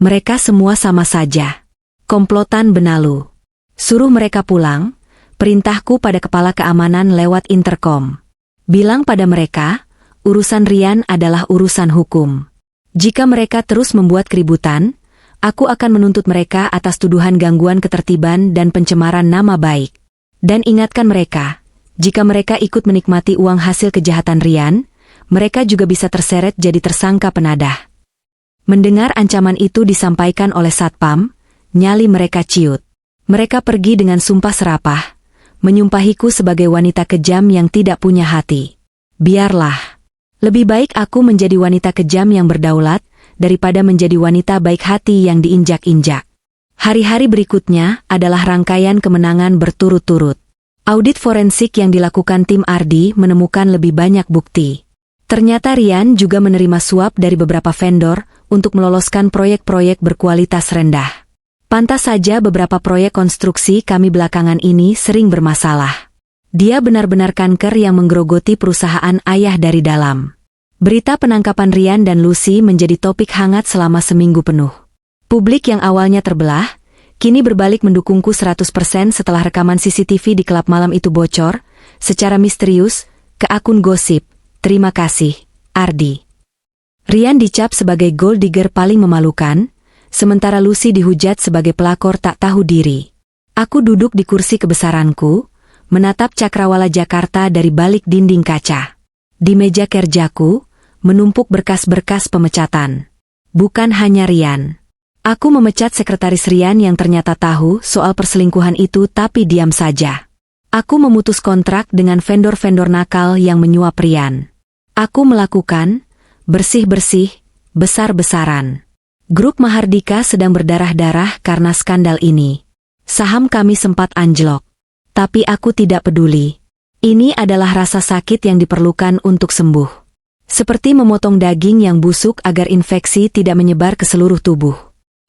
Mereka semua sama saja. Komplotan benalu. Suruh mereka pulang, perintahku pada kepala keamanan lewat interkom. Bilang pada mereka, urusan Rian adalah urusan hukum. Jika mereka terus membuat keributan, aku akan menuntut mereka atas tuduhan gangguan ketertiban dan pencemaran nama baik. Dan ingatkan mereka, jika mereka ikut menikmati uang hasil kejahatan Rian, mereka juga bisa terseret jadi tersangka penadah. Mendengar ancaman itu disampaikan oleh satpam, nyali mereka ciut. Mereka pergi dengan sumpah serapah, menyumpahiku sebagai wanita kejam yang tidak punya hati. Biarlah. Lebih baik aku menjadi wanita kejam yang berdaulat, daripada menjadi wanita baik hati yang diinjak-injak. Hari-hari berikutnya adalah rangkaian kemenangan berturut-turut. Audit forensik yang dilakukan tim Ardi menemukan lebih banyak bukti. Ternyata Rian juga menerima suap dari beberapa vendor untuk meloloskan proyek-proyek berkualitas rendah. Pantas saja beberapa proyek konstruksi kami belakangan ini sering bermasalah. Dia benar-benar kanker yang menggerogoti perusahaan ayah dari dalam. Berita penangkapan Rian dan Lucy menjadi topik hangat selama seminggu penuh. Publik yang awalnya terbelah, kini berbalik mendukungku 100% setelah rekaman CCTV di klub malam itu bocor, secara misterius, ke akun gosip, terima kasih, Ardi. Rian dicap sebagai gold digger paling memalukan, sementara Lucy dihujat sebagai pelakor tak tahu diri. Aku duduk di kursi kebesaranku, menatap cakrawala Jakarta dari balik dinding kaca. Di meja kerjaku, menumpuk berkas-berkas pemecatan. Bukan hanya Rian. Aku memecat sekretaris Rian yang ternyata tahu soal perselingkuhan itu tapi diam saja. Aku memutus kontrak dengan vendor-vendor nakal yang menyuap Rian. Aku melakukan bersih-bersih, besar-besaran. Grup Mahardika sedang berdarah-darah karena skandal ini. Saham kami sempat anjlok. Tapi aku tidak peduli. Ini adalah rasa sakit yang diperlukan untuk sembuh. Seperti memotong daging yang busuk agar infeksi tidak menyebar ke seluruh tubuh.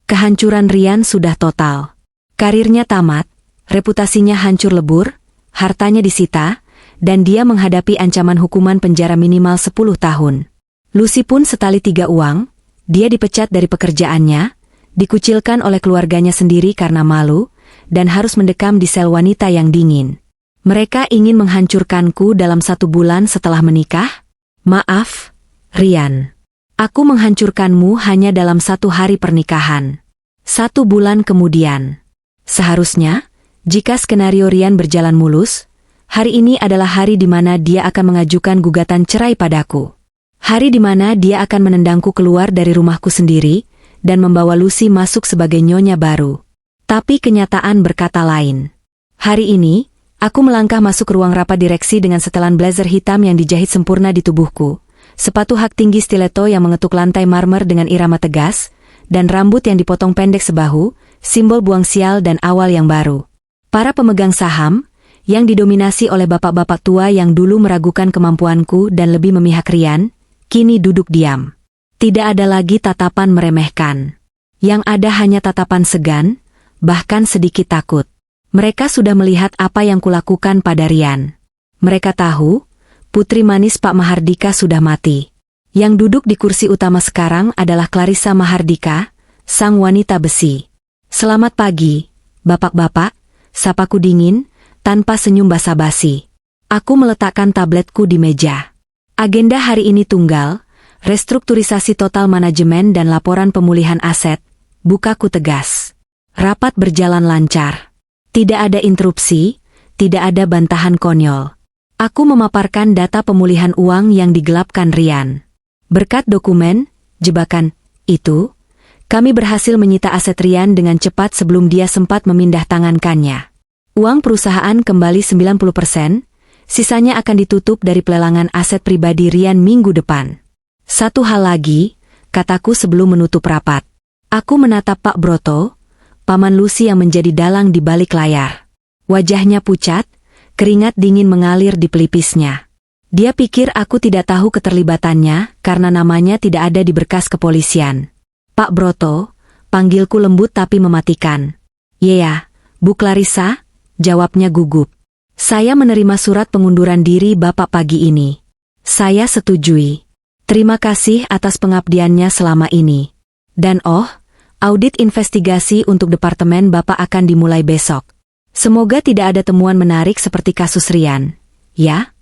Kehancuran Rian sudah total. Karirnya tamat, reputasinya hancur lebur, hartanya disita, dan dia menghadapi ancaman hukuman penjara minimal 10 tahun. Lucy pun setali 3 uang, dia dipecat dari pekerjaannya, dikucilkan oleh keluarganya sendiri karena malu, dan harus mendekam di sel wanita yang dingin. Mereka ingin menghancurkanku dalam 1 bulan setelah menikah? Maaf, Rian. Aku menghancurkanmu hanya dalam 1 hari pernikahan. 1 bulan kemudian. Seharusnya, jika skenario Rian berjalan mulus, hari ini adalah hari di mana dia akan mengajukan gugatan cerai padaku. Hari di mana dia akan menendangku keluar dari rumahku sendiri, dan membawa Lucy masuk sebagai nyonya baru. Tapi kenyataan berkata lain. Hari ini, aku melangkah masuk ruang rapat direksi dengan setelan blazer hitam yang dijahit sempurna di tubuhku, sepatu hak tinggi stiletto yang mengetuk lantai marmer dengan irama tegas, dan rambut yang dipotong pendek sebahu, simbol buang sial dan awal yang baru. Para pemegang saham, yang didominasi oleh bapak-bapak tua yang dulu meragukan kemampuanku dan lebih memihak Rian, kini duduk diam. Tidak ada lagi tatapan meremehkan. Yang ada hanya tatapan segan, bahkan sedikit takut. Mereka sudah melihat apa yang kulakukan pada Rian. Mereka tahu, putri manis Pak Mahardika sudah mati. Yang duduk di kursi utama sekarang adalah Clarissa Mahardika, sang wanita besi. Selamat pagi, bapak-bapak, sapaku dingin, tanpa senyum basa-basi. Aku meletakkan tabletku di meja. Agenda hari ini tunggal, restrukturisasi total manajemen dan laporan pemulihan aset, bukaku tegas. Rapat berjalan lancar. Tidak ada interupsi, tidak ada bantahan konyol. Aku memaparkan data pemulihan uang yang digelapkan Rian. Berkat dokumen, jebakan, itu, kami berhasil menyita aset Rian dengan cepat sebelum dia sempat memindah tangankannya. Uang perusahaan kembali 90%, sisanya akan ditutup dari pelelangan aset pribadi Rian minggu depan. Satu hal lagi, kataku sebelum menutup rapat. Aku menatap Pak Broto, paman Lucy yang menjadi dalang di balik layar. Wajahnya pucat, keringat dingin mengalir di pelipisnya. Dia pikir aku tidak tahu keterlibatannya karena namanya tidak ada di berkas kepolisian. Pak Broto, panggilku lembut tapi mematikan. "Ya, Bu Clarissa," jawabnya gugup. "Saya menerima surat pengunduran diri Bapak pagi ini. Saya setujui. Terima kasih atas pengabdiannya selama ini. Dan audit investigasi untuk departemen Bapak akan dimulai besok. Semoga tidak ada temuan menarik seperti kasus Rian, ya?"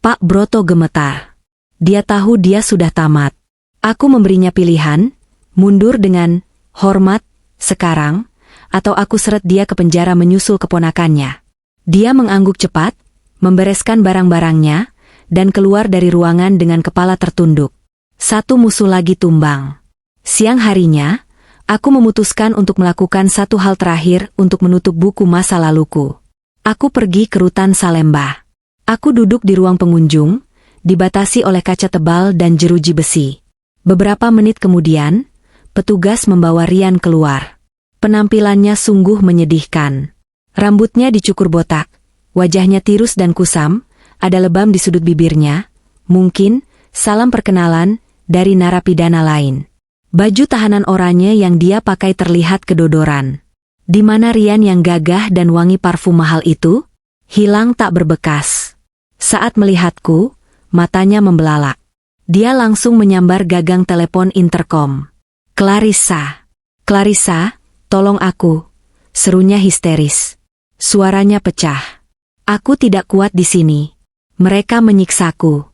Pak Broto gemetar. Dia tahu dia sudah tamat. Aku memberinya pilihan, mundur dengan hormat sekarang, atau aku seret dia ke penjara menyusul keponakannya. Dia mengangguk cepat, membereskan barang-barangnya, dan keluar dari ruangan dengan kepala tertunduk. Satu musuh lagi tumbang. Siang harinya, aku memutuskan untuk melakukan satu hal terakhir untuk menutup buku masa laluku. Aku pergi ke Rutan Salemba. Aku duduk di ruang pengunjung, dibatasi oleh kaca tebal dan jeruji besi. Beberapa menit kemudian, petugas membawa Rian keluar. Penampilannya sungguh menyedihkan. Rambutnya dicukur botak, wajahnya tirus dan kusam, ada lebam di sudut bibirnya, mungkin salam perkenalan dari narapidana lain. Baju tahanan oranye yang dia pakai terlihat kedodoran. Di mana Rian yang gagah dan wangi parfum mahal itu? Hilang tak berbekas. Saat melihatku, matanya membelalak. Dia langsung menyambar gagang telepon interkom. "Clarissa, Clarissa, tolong aku," serunya histeris. Suaranya pecah. "Aku tidak kuat di sini. Mereka menyiksaku.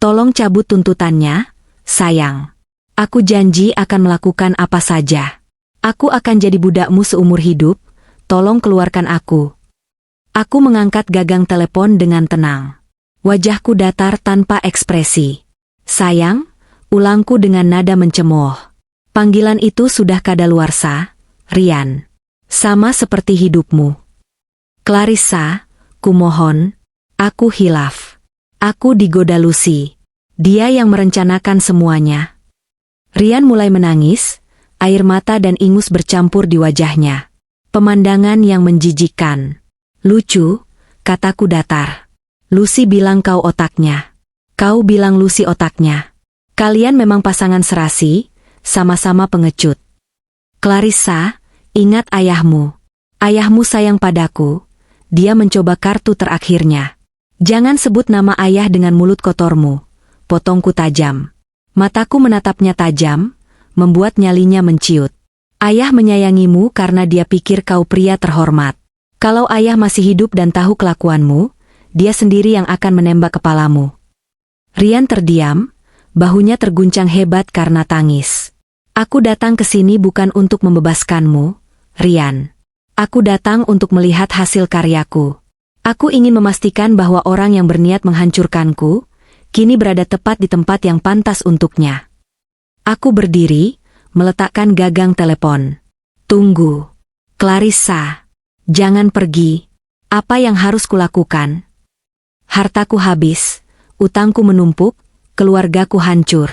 Tolong cabut tuntutannya, sayang. Aku janji akan melakukan apa saja. Aku akan jadi budakmu seumur hidup, tolong keluarkan aku. Aku mengangkat gagang telepon dengan tenang. Wajahku datar tanpa ekspresi. Sayang, ulangku dengan nada mencemooh. Panggilan itu sudah kadaluarsa, Rian. Sama seperti hidupmu. Clarissa, kumohon, aku hilaf. Aku digoda Lucy. Dia yang merencanakan semuanya. Rian mulai menangis, air mata dan ingus bercampur di wajahnya. Pemandangan yang menjijikkan. Lucu, kataku datar. Lucy bilang kau otaknya. Kau bilang Lucy otaknya. Kalian memang pasangan serasi, sama-sama pengecut. Clarissa, ingat ayahmu. Ayahmu sayang padaku. Dia mencoba kartu terakhirnya. Jangan sebut nama ayah dengan mulut kotormu. Potongku tajam. Mataku menatapnya tajam, membuat nyalinya menciut. Ayah menyayangimu karena dia pikir kau pria terhormat. Kalau ayah masih hidup dan tahu kelakuanmu, dia sendiri yang akan menembak kepalamu. Rian terdiam, bahunya terguncang hebat karena tangis. Aku datang ke sini bukan untuk membebaskanmu, Rian. Aku datang untuk melihat hasil karyaku. Aku ingin memastikan bahwa orang yang berniat menghancurkanku, kini berada tepat di tempat yang pantas untuknya. Aku berdiri, meletakkan gagang telepon. Tunggu. Clarissa. Jangan pergi. Apa yang harus kulakukan? Hartaku habis, utangku menumpuk, keluargaku hancur.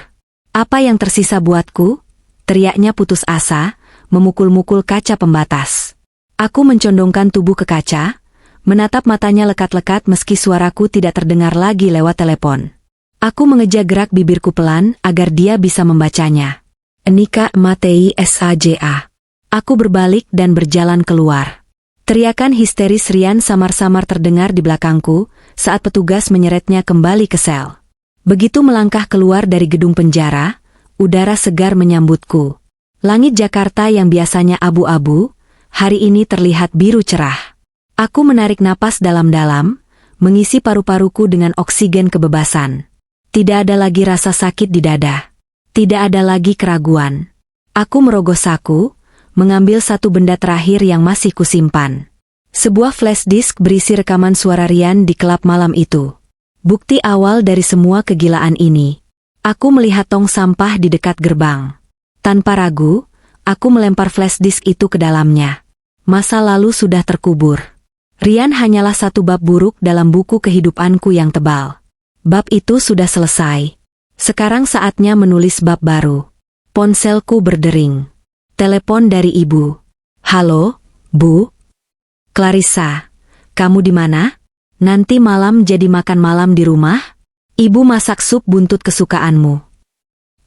Apa yang tersisa buatku? Teriaknya putus asa, memukul-mukul kaca pembatas. Aku mencondongkan tubuh ke kaca, menatap matanya lekat-lekat meski suaraku tidak terdengar lagi lewat telepon. Aku mengejar gerak bibirku pelan agar dia bisa membacanya. Enika Matei Saja. Aku berbalik dan berjalan keluar. Teriakan histeris Rian samar-samar terdengar di belakangku saat petugas menyeretnya kembali ke sel. Begitu melangkah keluar dari gedung penjara, udara segar menyambutku. Langit Jakarta yang biasanya abu-abu, hari ini terlihat biru cerah. Aku menarik napas dalam-dalam, mengisi paru-paruku dengan oksigen kebebasan. Tidak ada lagi rasa sakit di dada. Tidak ada lagi keraguan. Aku merogoh saku, mengambil satu benda terakhir yang masih kusimpan. Sebuah flash disk berisi rekaman suara Rian di klub malam itu. Bukti awal dari semua kegilaan ini. Aku melihat tong sampah di dekat gerbang. Tanpa ragu, aku melempar flash disk itu ke dalamnya. Masa lalu sudah terkubur. Rian hanyalah satu bab buruk dalam buku kehidupanku yang tebal. Bab itu sudah selesai. Sekarang saatnya menulis bab baru. Ponselku berdering. Telepon dari ibu. Halo, Bu? Clarissa, kamu di mana? Nanti malam jadi makan malam di rumah? Ibu masak sup buntut kesukaanmu.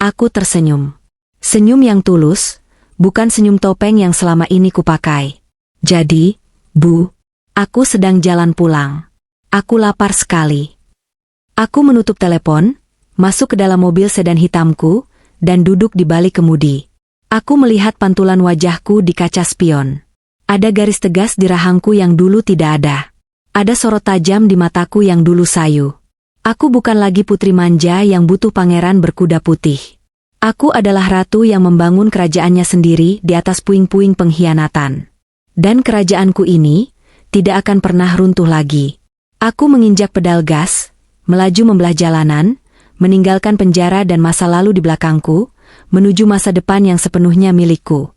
Aku tersenyum. Senyum yang tulus, bukan senyum topeng yang selama ini kupakai. Jadi, Bu, aku sedang jalan pulang. Aku lapar sekali. Aku menutup telepon, masuk ke dalam mobil sedan hitamku, dan duduk di balik kemudi. Aku melihat pantulan wajahku di kaca spion. Ada garis tegas di rahangku yang dulu tidak ada. Ada sorot tajam di mataku yang dulu sayu. Aku bukan lagi putri manja yang butuh pangeran berkuda putih. Aku adalah ratu yang membangun kerajaannya sendiri di atas puing-puing pengkhianatan. Dan kerajaanku ini tidak akan pernah runtuh lagi. Aku menginjak pedal gas, melaju membelah jalanan, meninggalkan penjara dan masa lalu di belakangku, menuju masa depan yang sepenuhnya milikku.